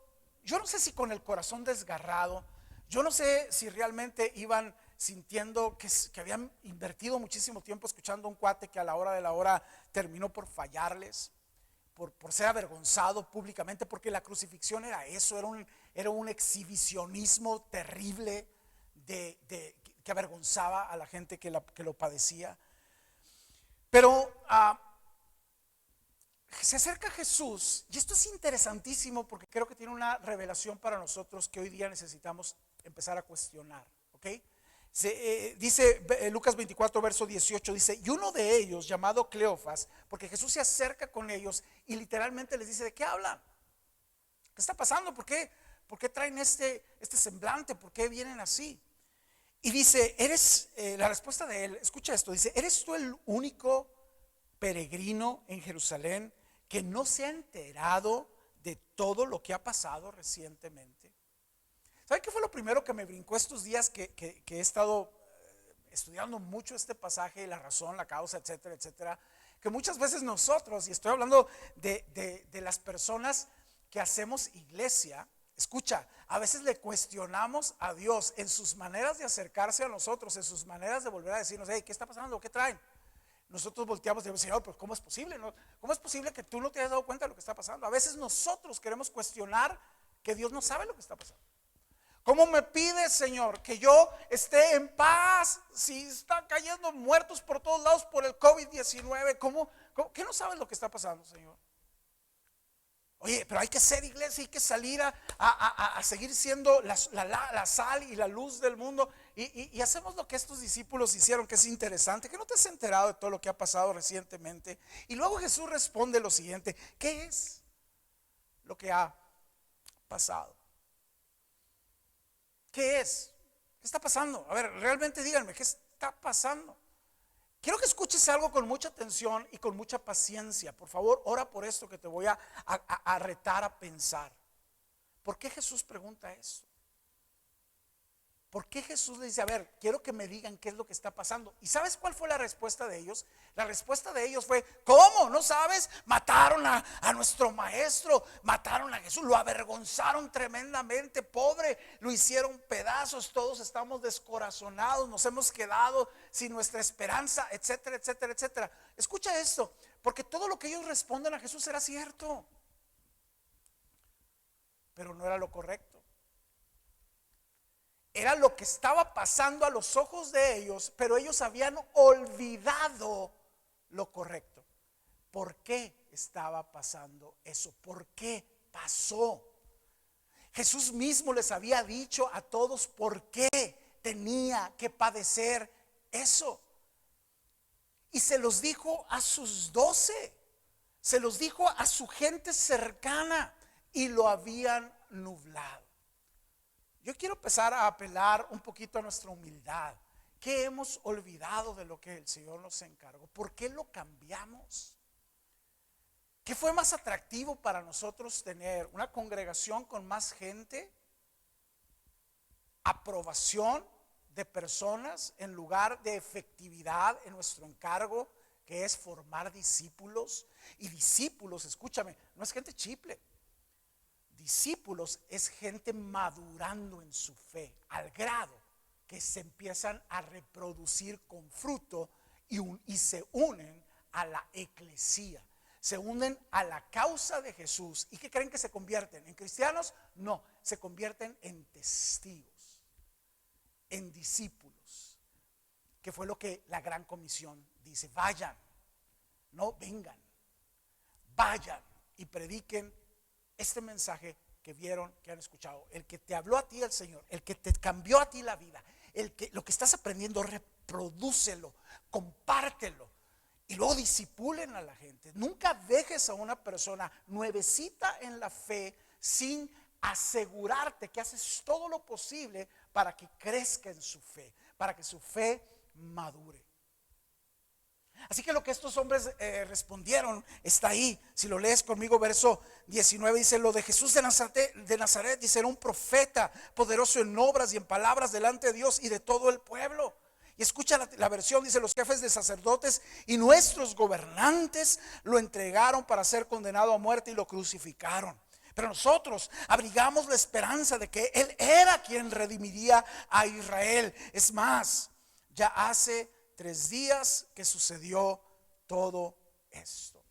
yo no sé si con el corazón desgarrado, yo no sé si realmente iban sintiendo que habían invertido muchísimo tiempo escuchando a un cuate que a la hora de la hora terminó por fallarles, por ser avergonzado públicamente, porque la crucifixión era eso, era un exhibicionismo terrible que avergonzaba a la gente que lo padecía. Pero se acerca Jesús, y esto es interesantísimo porque creo que tiene una revelación para nosotros que hoy día necesitamos empezar a cuestionar, ¿ok? Dice Lucas 24 verso 18, dice: y uno de ellos, llamado Cleofas, porque Jesús se acerca con ellos y literalmente les dice: ¿de qué hablan? ¿Qué está pasando? ¿Por qué traen este semblante? ¿Por qué vienen así? Y dice, la respuesta de él, escucha esto, dice: ¿eres tú el único peregrino en Jerusalén que no se ha enterado de todo lo que ha pasado recientemente? ¿Saben qué fue lo primero que me brincó estos días que he estado estudiando mucho este pasaje, la razón, la causa, etcétera, etcétera? Que muchas veces nosotros, y estoy hablando de las personas que hacemos iglesia, escucha, a veces le cuestionamos a Dios en sus maneras de acercarse a nosotros, en sus maneras de volver a decirnos: hey, ¿qué está pasando? ¿Qué traen? Nosotros volteamos y decimos: Señor, pues ¿cómo es posible? ¿Cómo es posible que tú no te hayas dado cuenta de lo que está pasando? A veces nosotros queremos cuestionar que Dios no sabe lo que está pasando. ¿Cómo me pides, Señor, que yo esté en paz si están cayendo muertos por todos lados por el COVID-19? ¿Qué no sabes lo que está pasando, Señor? Oye, pero hay que ser iglesia, hay que salir a seguir siendo la sal y la luz del mundo. Y hacemos lo que estos discípulos hicieron, que es interesante, que no te has enterado de todo lo que ha pasado recientemente. Y luego Jesús responde lo siguiente: ¿qué es lo que ha pasado? ¿Qué es? ¿Qué está pasando? A ver, realmente díganme, ¿qué está pasando? Quiero que escuches algo con mucha atención y con mucha paciencia. Por favor, ora por esto que te voy a retar a pensar. ¿Por qué Jesús pregunta eso? ¿Por qué Jesús le dice: a ver, quiero que me digan qué es lo que está pasando? ¿Y sabes cuál fue la respuesta de ellos? La respuesta de ellos fue: ¿cómo? ¿No sabes? Mataron a nuestro maestro, mataron a Jesús, lo avergonzaron tremendamente, pobre, lo hicieron pedazos, todos estamos descorazonados, nos hemos quedado sin nuestra esperanza, etcétera, etcétera, etcétera. Escucha esto, porque todo lo que ellos responden a Jesús era cierto, pero no era lo correcto. Era lo que estaba pasando a los ojos de ellos, pero ellos habían olvidado lo correcto. ¿Por qué estaba pasando eso? ¿Por qué pasó? Jesús mismo les había dicho a todos por qué tenía que padecer eso. Y se los dijo a sus 12, se los dijo a su gente cercana y lo habían nublado. Yo quiero empezar a apelar un poquito a nuestra humildad. ¿Qué hemos olvidado de lo que el Señor nos encargó? ¿Por qué lo cambiamos? ¿Qué fue más atractivo para nosotros tener? ¿Una congregación con más gente? ¿Aprobación de personas en lugar de efectividad en nuestro encargo, que es formar discípulos? Y discípulos, escúchame, no es gente chiple. Discípulos es gente madurando en su fe, al grado que se empiezan a reproducir con fruto y se unen a la eclesía. Se unen a la causa de Jesús. ¿Y qué creen que se convierten? ¿En cristianos? No, se convierten en testigos, en discípulos, que fue lo que la Gran Comisión dice. Vayan, no vengan, vayan y prediquen este mensaje que vieron, que han escuchado. El que te habló a ti el Señor, el que te cambió a ti la vida, lo que estás aprendiendo, reprodúcelo, compártelo. Y luego disipulen a la gente. Nunca dejes a una persona nuevecita en la fe sin asegurarte que haces todo lo posible para que crezca en su fe, para que su fe madure. Así que lo que estos hombres respondieron está ahí. Si lo lees conmigo, verso 19 dice: lo de Jesús de Nazaret, dice, era un profeta poderoso en obras y en palabras delante de Dios y de todo el pueblo. Y escucha la versión, dice: los jefes de sacerdotes y nuestros gobernantes lo entregaron para ser condenado a muerte y lo crucificaron. Pero nosotros abrigamos la esperanza de que Él era quien redimiría a Israel. Es más, ya hace 3 días que sucedió todo esto.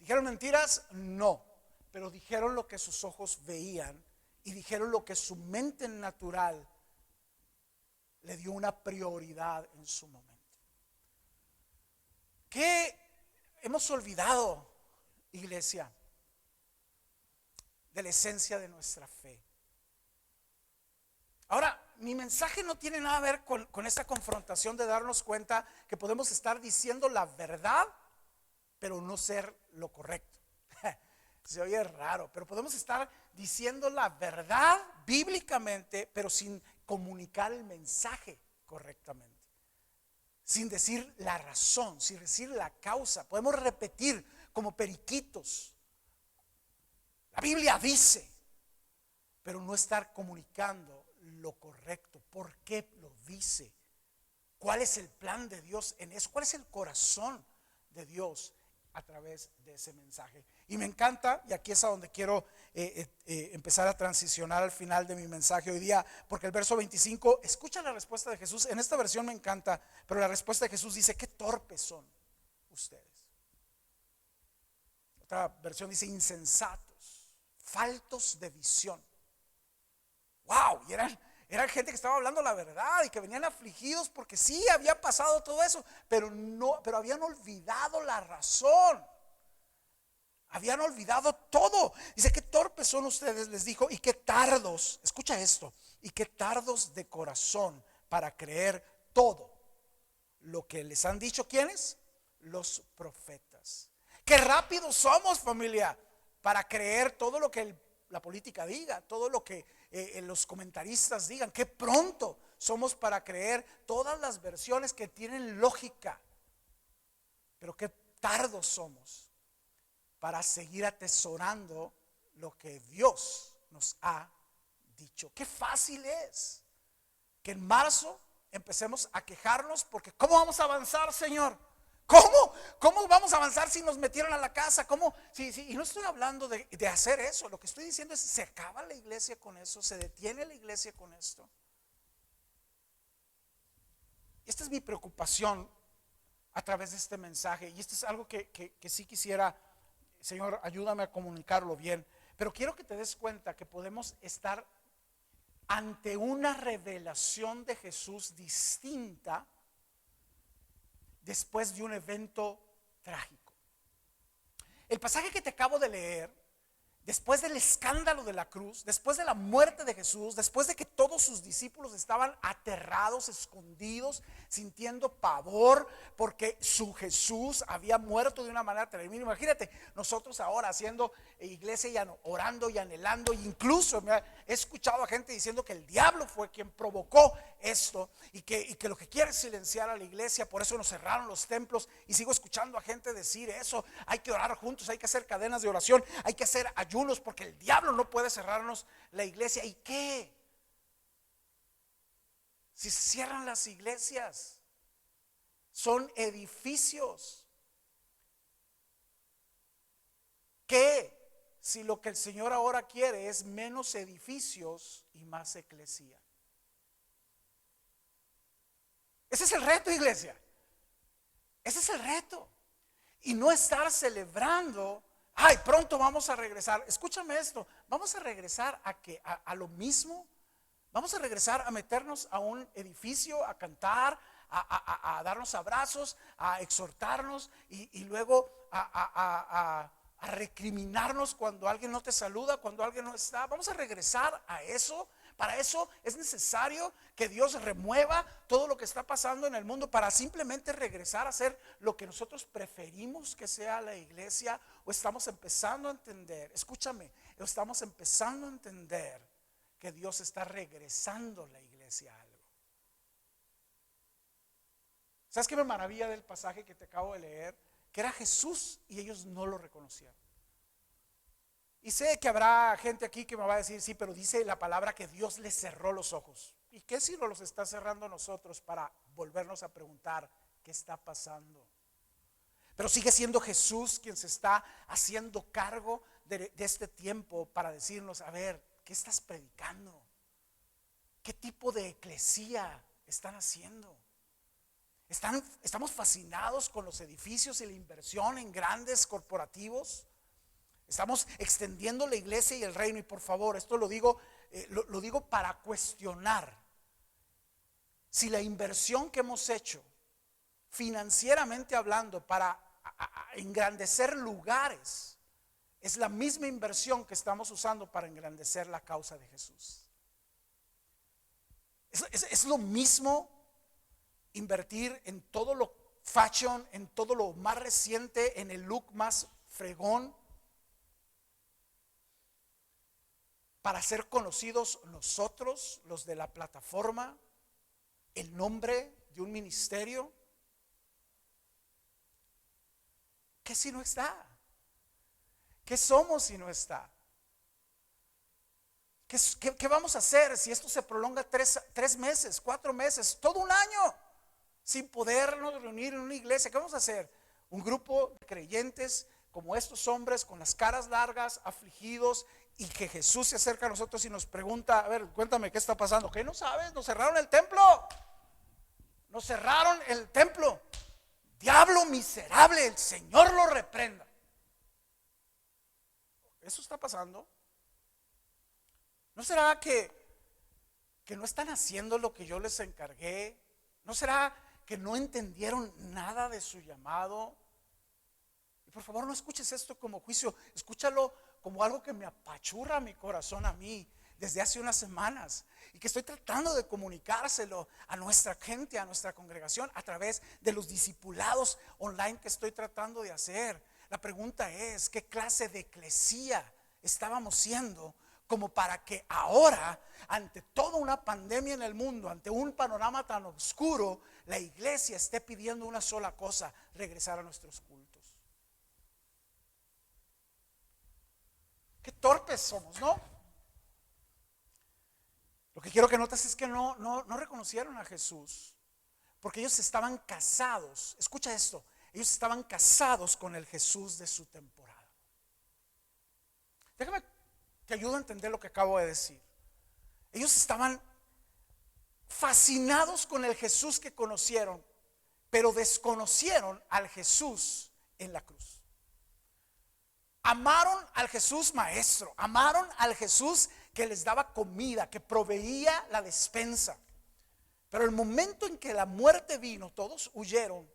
¿Dijeron mentiras? No, pero dijeron lo que sus ojos veían y dijeron lo que su mente natural le dio una prioridad en su momento. ¿Qué hemos olvidado, iglesia, de la esencia de nuestra fe? Ahora, mi mensaje no tiene nada que ver con esta confrontación de darnos cuenta que podemos estar diciendo la verdad, pero no ser lo correcto. Se oye raro, pero podemos estar diciendo la verdad bíblicamente, pero sin comunicar el mensaje correctamente, sin decir la razón, sin decir la causa. Podemos repetir como periquitos: la Biblia dice, pero no estar comunicando lo correcto. ¿Por qué lo dice? ¿Cuál es el plan de Dios en eso? ¿Cuál es el corazón de Dios a través de ese mensaje? Y me encanta, y aquí es a donde quiero empezar a transicionar al final de mi mensaje hoy día, porque el verso 25, escucha la respuesta de Jesús. En esta versión me encanta, pero la respuesta de Jesús dice: qué torpes son ustedes. Otra versión dice: insensatos, faltos de visión. Wow, y eran gente que estaba hablando la verdad y que venían afligidos porque sí había pasado todo eso, pero habían olvidado la razón. Habían olvidado todo. Dice: qué torpes son ustedes, les dijo, y qué tardos, escucha esto, y qué tardos de corazón para creer todo lo que les han dicho. ¿Quiénes? Los profetas. Qué rápidos somos, familia, para creer todo lo que la política diga, todo lo que los comentaristas digan. Qué pronto somos para creer todas las versiones que tienen lógica, pero qué tardos somos para seguir atesorando lo que Dios nos ha dicho. Qué fácil es que en marzo empecemos a quejarnos porque ¿cómo vamos a avanzar, Señor? ¿Cómo vamos a avanzar si nos metieron a la casa? ¿Cómo? Sí, y no estoy hablando de hacer eso. Lo que estoy diciendo es: se acaba la iglesia con eso, se detiene la iglesia con esto. Esta es mi preocupación a través de este mensaje, y esto es algo que sí quisiera, Señor, ayúdame a comunicarlo bien. Pero quiero que te des cuenta que podemos estar ante una revelación de Jesús distinta después de un evento trágico. El pasaje que te acabo de leer después del escándalo de la cruz, después de la muerte de Jesús, después de que todos sus discípulos estaban aterrados, escondidos, sintiendo pavor porque su Jesús había muerto de una manera terrible. Imagínate, nosotros ahora haciendo iglesia y orando y anhelando, incluso he escuchado a gente diciendo que el diablo fue quien provocó esto y que lo que quiere es silenciar a la iglesia, por eso nos cerraron los templos, y sigo escuchando a gente decir eso. Hay que orar juntos, hay que hacer cadenas de oración, hay que hacer ayunos porque el diablo no puede cerrarnos la iglesia. ¿Y qué? Si se cierran las iglesias, son edificios. ¿Qué? Si lo que el Señor ahora quiere es menos edificios y más eclesía. Ese es el reto, iglesia. Ese es el reto. Y no estar celebrando, ay, pronto vamos a regresar. Escúchame esto, vamos a regresar a lo mismo. Vamos a regresar a meternos a un edificio, a cantar, a darnos abrazos, a exhortarnos y luego a recriminarnos cuando alguien no te saluda, cuando alguien no está. Vamos a regresar a eso. Para eso es necesario que Dios remueva todo lo que está pasando en el mundo para simplemente regresar a ser lo que nosotros preferimos que sea la iglesia. O estamos empezando a entender, escúchame, estamos empezando a entender que Dios está regresando la iglesia a algo. ¿Sabes qué me maravilla del pasaje que te acabo de leer? Que era Jesús y ellos no lo reconocieron. Y sé que habrá gente aquí que me va a decir, sí, pero dice la palabra que Dios les cerró los ojos. ¿Y qué si no los está cerrando nosotros para volvernos a preguntar qué está pasando? Pero sigue siendo Jesús quien se está haciendo cargo de este tiempo para decirnos, a ver, ¿qué estás predicando? ¿Qué tipo de eclesía están haciendo? ¿Estamos fascinados con los edificios y la inversión en grandes corporativos? Estamos extendiendo la iglesia y el reino. Y por favor, esto lo digo para cuestionar si la inversión que hemos hecho financieramente hablando para engrandecer lugares es la misma inversión que estamos usando para engrandecer la causa de Jesús. Es lo mismo invertir en todo lo fashion, en todo lo más reciente, en el look más fregón, para ser conocidos nosotros, los de la plataforma, el nombre de un ministerio. ¿Qué si no está? ¿Qué somos si no está? ¿Qué vamos a hacer si esto se prolonga 3 meses, 4 meses, todo un año sin podernos reunir en una iglesia? ¿Qué vamos a hacer? Un grupo de creyentes como estos hombres con las caras largas, afligidos, y que Jesús se acerca a nosotros y nos pregunta, a ver, cuéntame qué está pasando. ¿Qué no sabes? Nos cerraron el templo. Nos cerraron el templo. Diablo miserable, el Señor lo reprenda. ¿Eso está pasando? ¿No será que no están haciendo lo que yo les encargué? ¿No será que no entendieron nada de su llamado? Y por favor no escuches esto como juicio, escúchalo como algo que me apachurra mi corazón a mí desde hace unas semanas y que estoy tratando de comunicárselo a nuestra gente, a nuestra congregación a través de los discipulados online que estoy tratando de hacer. La pregunta es, ¿qué clase de eclesía estábamos siendo como para que ahora, ante toda una pandemia en el mundo, ante un panorama tan oscuro, la iglesia esté pidiendo una sola cosa: regresar a nuestros cultos? Qué torpes somos, ¿no? Lo que quiero que notes es que no reconocieron a Jesús porque ellos estaban casados. Escucha esto, ellos estaban casados con el Jesús de su temporada. Déjame que ayude a entender lo que acabo de decir. Ellos estaban fascinados con el Jesús que conocieron, pero desconocieron al Jesús en la cruz. Amaron al Jesús maestro, amaron al Jesús que les daba comida, que proveía la despensa. Pero el momento en que la muerte vino, todos huyeron.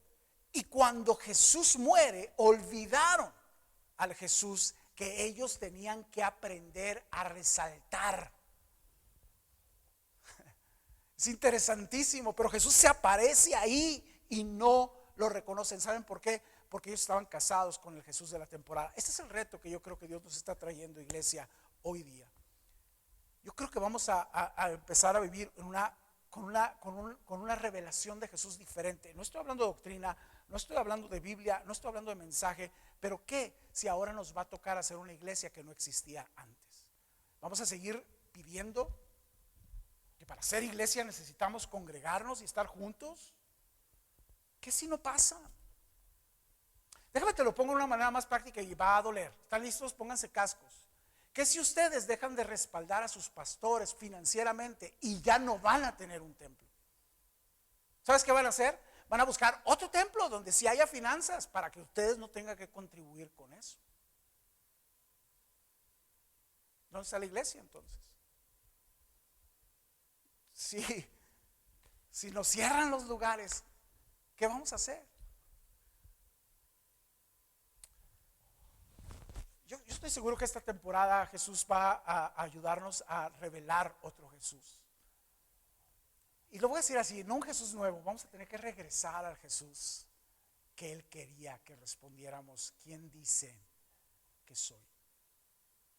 Y cuando Jesús muere, olvidaron al Jesús que que ellos tenían que aprender a resaltar. Es interesantísimo, pero Jesús se aparece ahí y no lo reconocen. ¿Saben por qué? Porque ellos estaban casados con el Jesús de la temporada. Este es el reto que yo creo que Dios nos está trayendo, iglesia, hoy día. Yo creo que vamos a empezar a vivir con una revelación de Jesús diferente. No estoy hablando de doctrina, no estoy hablando de Biblia, no estoy hablando de mensaje, pero ¿qué si ahora nos va a tocar hacer una iglesia que no existía antes? Vamos a seguir pidiendo que para ser iglesia necesitamos congregarnos y estar juntos. ¿Qué si no pasa? Déjame te lo pongo de una manera más práctica y va a doler. ¿Están listos? Pónganse cascos. ¿Qué si ustedes dejan de respaldar a sus pastores financieramente y ya no van a tener un templo? ¿Sabes qué van a hacer? Van a buscar otro templo donde sí haya finanzas para que ustedes no tengan que contribuir con eso. ¿Dónde está la iglesia entonces? Si nos cierran los lugares, ¿qué vamos a hacer? Yo estoy seguro que esta temporada Jesús va a ayudarnos a revelar otro Jesús. Y lo voy a decir así, no un Jesús nuevo, vamos a tener que regresar al Jesús que Él quería que respondiéramos. ¿Quién dice que soy?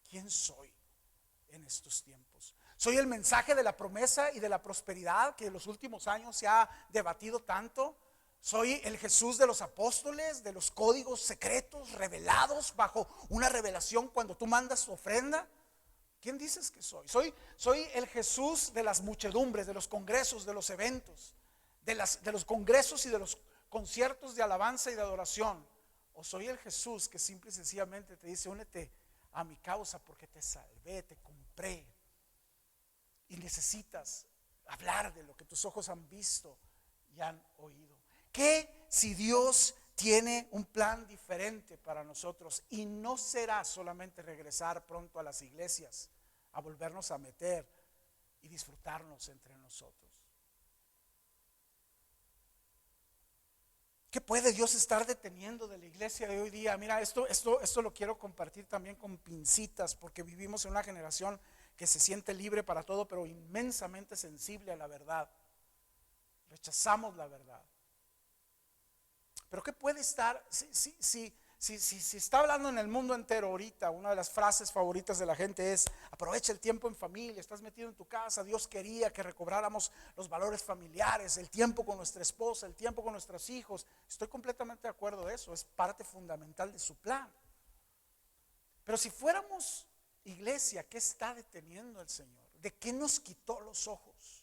¿Quién soy en estos tiempos? ¿Soy el mensaje de la promesa y de la prosperidad que en los últimos años se ha debatido tanto? ¿Soy el Jesús de los apóstoles, de los códigos secretos revelados bajo una revelación cuando tú mandas tu ofrenda? ¿Quién dices que soy? ¿Soy el Jesús de las muchedumbres, de los congresos, de los eventos, de los congresos y de los conciertos de alabanza y de adoración? ¿O soy el Jesús que simple y sencillamente te dice, únete a mi causa porque te salvé, te compré y necesitas hablar de lo que tus ojos han visto y han oído? ¿Qué si Dios tiene un plan diferente para nosotros? Y no será solamente regresar pronto a las iglesias, a volvernos a meter y disfrutarnos entre nosotros. ¿Qué puede Dios estar deteniendo de la iglesia de hoy día? Mira, esto lo quiero compartir también con pincitas, porque vivimos en una generación que se siente libre para todo, pero inmensamente sensible a la verdad. Rechazamos la verdad. Pero ¿qué puede estar? Si está hablando en el mundo entero ahorita, una de las frases favoritas de la gente es: aprovecha el tiempo en familia, estás metido en tu casa, Dios quería que recobráramos los valores familiares, el tiempo con nuestra esposa, el tiempo con nuestros hijos. Estoy completamente de acuerdo de eso, es parte fundamental de su plan. Pero si fuéramos iglesia, ¿qué está deteniendo el Señor? ¿De qué nos quitó los ojos?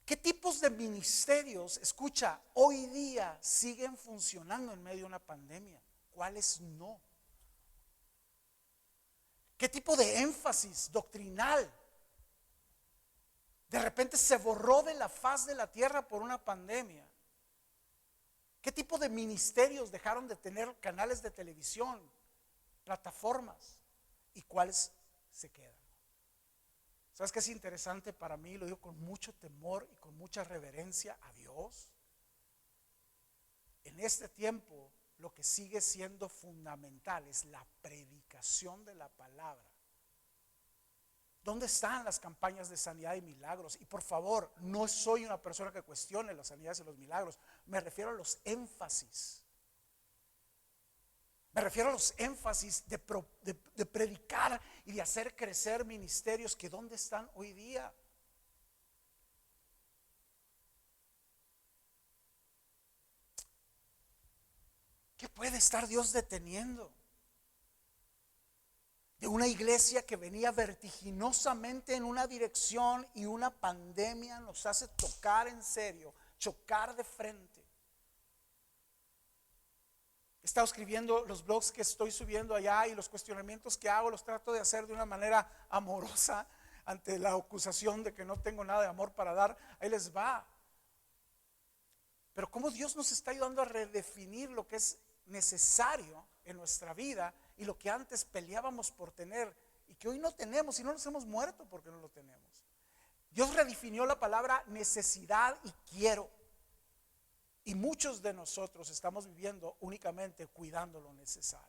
¿Qué tipos de ministerios, escucha, hoy día siguen funcionando en medio de una pandemia? ¿Cuáles no? ¿Qué tipo de énfasis doctrinal de repente se borró de la faz de la tierra por una pandemia? ¿Qué tipo de ministerios dejaron de tener canales de televisión, plataformas? ¿Y cuáles se quedan? ¿Sabes qué es interesante para mí? Lo digo con mucho temor y con mucha reverencia a Dios. En este tiempo lo que sigue siendo fundamental es la predicación de la palabra. ¿Dónde están las campañas de sanidad y milagros? Y por favor, no soy una persona que cuestione las sanidades y los milagros. Me refiero a los énfasis. Me refiero a los énfasis de predicar y de hacer crecer ministerios que ¿dónde están hoy día? ¿Qué puede estar Dios deteniendo? De una iglesia que venía vertiginosamente en una dirección y una pandemia nos hace tocar en serio, chocar de frente. He estado escribiendo los blogs que estoy subiendo allá y los cuestionamientos que hago los trato de hacer de una manera amorosa ante la acusación de que no tengo nada de amor para dar. Ahí les va. Pero cómo Dios nos está ayudando a redefinir lo que es necesario en nuestra vida y lo que antes peleábamos por tener y que hoy no tenemos y no nos hemos muerto porque no lo tenemos. Dios redefinió la palabra necesidad y quiero. Y muchos de nosotros estamos viviendo únicamente cuidando lo necesario.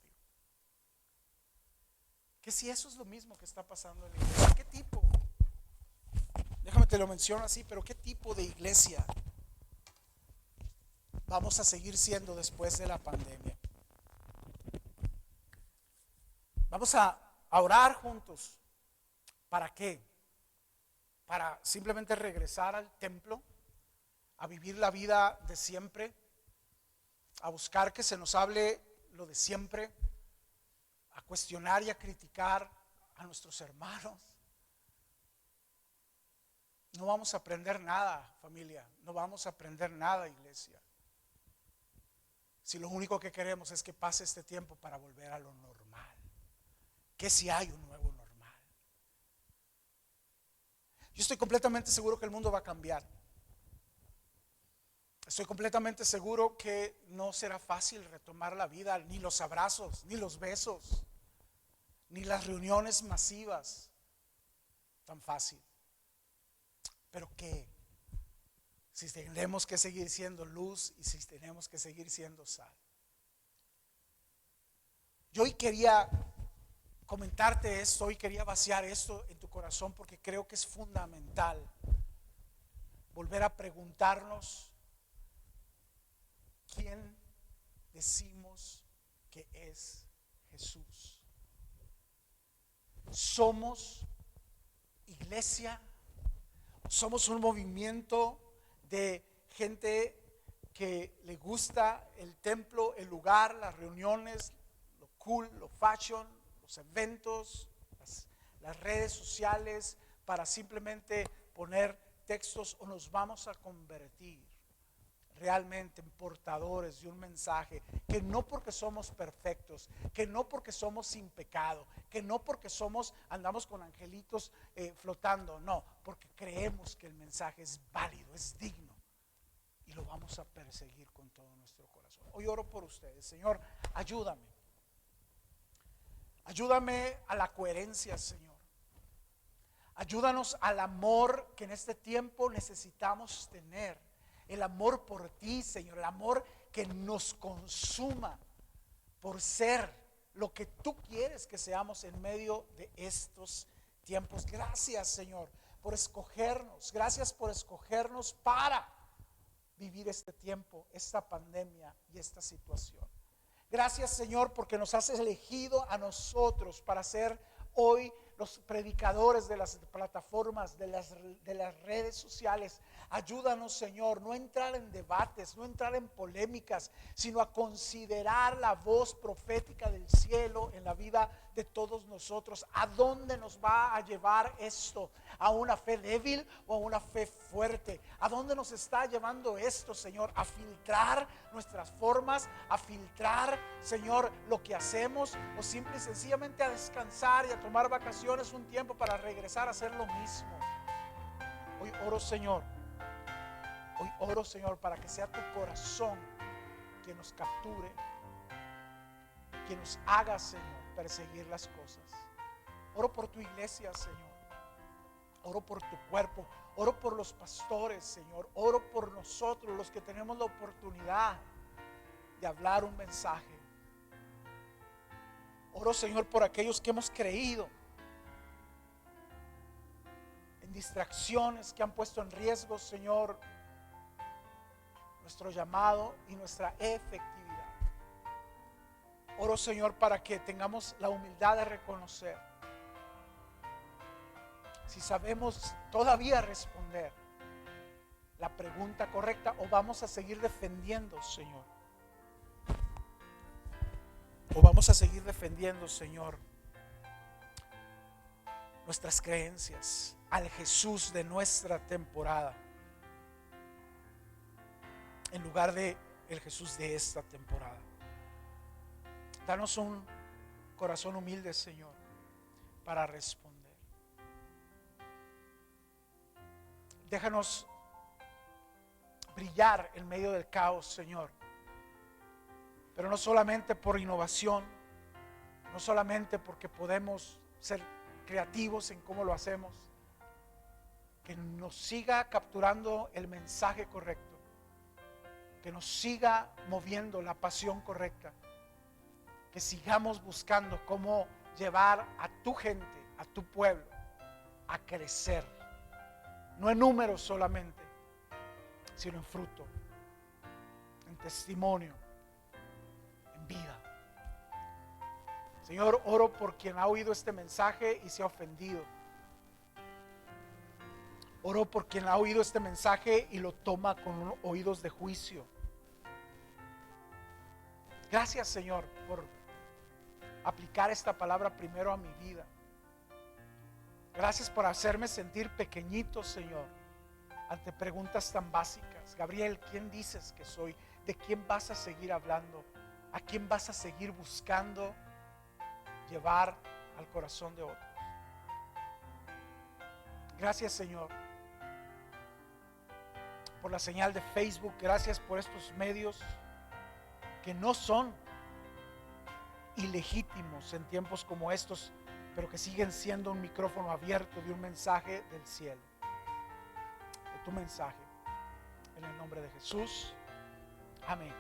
¿Qué si eso es lo mismo que está pasando en la iglesia? ¿Qué tipo? Déjame te lo menciono así, pero ¿qué tipo de iglesia vamos a seguir siendo después de la pandemia? Vamos a orar juntos. ¿Para qué? Para simplemente regresar al templo, a vivir la vida de siempre, a buscar que se nos hable lo de siempre, a cuestionar y a criticar a nuestros hermanos. No vamos a aprender nada, familia, no vamos a aprender nada, iglesia, si lo único que queremos es que pase este tiempo para volver a lo normal. ¿Qué si hay un nuevo normal? Yo estoy completamente seguro que el mundo va a cambiar. Estoy completamente seguro que no será fácil retomar la vida, ni los abrazos, ni los besos, ni las reuniones masivas, tan fácil. Pero ¿qué? Si tenemos que seguir siendo luz y si tenemos que seguir siendo sal. Yo hoy quería comentarte esto, hoy quería vaciar esto en tu corazón porque creo que es fundamental volver a preguntarnos quién decimos que es Jesús. Somos iglesia, somos un movimiento de gente que le gusta el templo, el lugar, las reuniones, lo cool, lo fashion, los eventos, las redes sociales para simplemente poner textos, o nos vamos a convertir realmente en portadores de un mensaje que no porque somos perfectos, que no porque somos sin pecado, que no porque andamos con angelitos flotando, no, porque creemos que el mensaje es válido, es digno y lo vamos a perseguir con todo nuestro corazón. Hoy oro por ustedes, Señor, ayúdame a la coherencia, Señor. Ayúdanos al amor que en este tiempo necesitamos tener. El amor por ti, Señor, el amor que nos consuma por ser lo que tú quieres que seamos en medio de estos tiempos. Gracias, Señor, por escogernos. Gracias por escogernos para vivir este tiempo, esta pandemia y esta situación. Gracias, Señor, porque nos has elegido a nosotros para ser hoy los predicadores de las plataformas, de las redes sociales. Ayúdanos, Señor, no entrar en debates, no entrar en polémicas, sino a considerar la voz profética del cielo en la vida de todos nosotros. ¿A dónde nos va a llevar esto? ¿A una fe débil o a una fe fuerte? ¿A dónde nos está llevando esto, Señor? A filtrar nuestras formas, a filtrar, Señor, lo que hacemos, o simple y sencillamente a descansar y a tomar vacaciones un tiempo para regresar a hacer lo mismo. Hoy oro, Señor, para que sea tu corazón quien nos capture, quien nos haga, Señor, perseguir las cosas. Oro por tu iglesia, Señor. Oro por tu cuerpo. Oro por los pastores, Señor. Oro por nosotros, los que tenemos la oportunidad de hablar un mensaje. Oro, Señor, por aquellos que hemos creído en distracciones que han puesto en riesgo, Señor, nuestro llamado y nuestra efectividad. Oro, Señor, para que tengamos la humildad de reconocer si sabemos todavía responder la pregunta correcta o vamos a seguir defendiendo, Señor. O vamos a seguir defendiendo, Señor, nuestras creencias, al Jesús de nuestra temporada, en lugar de el Jesús de esta temporada. Danos un corazón humilde, Señor, para responder. Déjanos brillar en medio del caos, Señor. Pero no solamente por innovación, no solamente porque podemos ser creativos en cómo lo hacemos, que nos siga capturando el mensaje correcto, que nos siga moviendo la pasión correcta, que sigamos buscando cómo llevar a tu gente, a tu pueblo, a crecer. No en números solamente, sino en fruto, en testimonio, en vida. Señor, oro por quien ha oído este mensaje y se ha ofendido. Oro por quien ha oído este mensaje y lo toma con oídos de juicio. Gracias, Señor, por aplicar esta palabra primero a mi vida. Gracias por hacerme sentir pequeñito, Señor, ante preguntas tan básicas. Gabriel, ¿quién dices que soy? ¿De quién vas a seguir hablando? ¿A quién vas a seguir buscando llevar al corazón de otros? Gracias, Señor, por la señal de Facebook. Gracias por estos medios que no son ilegítimos en tiempos como estos, pero que siguen siendo un micrófono abierto de un mensaje del cielo, de tu mensaje, en el nombre de Jesús. Amén.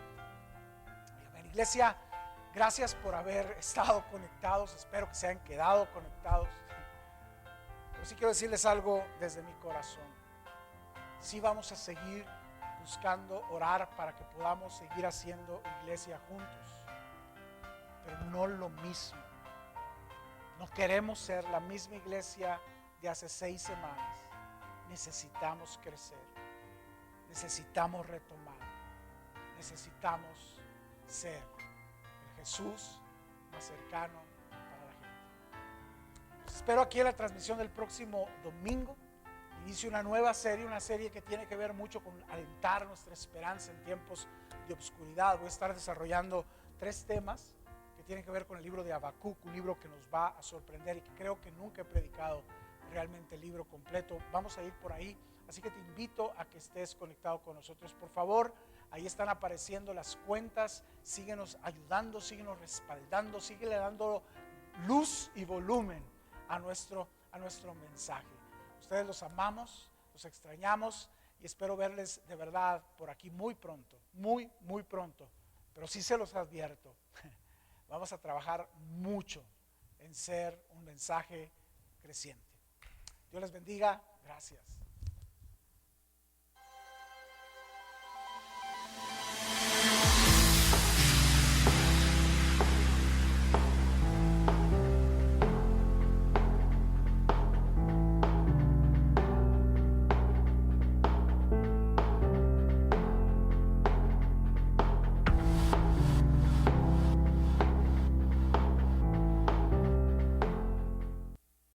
Amén. Iglesia, gracias por haber estado conectados. Espero que se hayan quedado conectados. Pero sí quiero decirles algo desde mi corazón. Sí vamos a seguir buscando orar para que podamos seguir haciendo iglesia juntos, pero no lo mismo. No queremos ser la misma iglesia de hace 6 semanas. Necesitamos crecer, necesitamos retomar, necesitamos ser el Jesús más cercano para la gente. Los espero aquí en la transmisión del próximo domingo. Inicio una nueva serie, una serie que tiene que ver mucho con alentar nuestra esperanza en tiempos de oscuridad. Voy a estar desarrollando 3 temas que tienen que ver con el libro de Habacuc, un libro que nos va a sorprender y que creo que nunca he predicado realmente el libro completo. Vamos a ir por ahí, así que te invito a que estés conectado con nosotros. Por favor, ahí están apareciendo las cuentas, síguenos ayudando, síguenos respaldando, síguele dando luz y volumen a nuestro mensaje. Ustedes los amamos, los extrañamos y espero verles de verdad por aquí muy pronto, muy pronto. Pero sí se los advierto, vamos a trabajar mucho en ser un mensaje creciente. Dios les bendiga, gracias.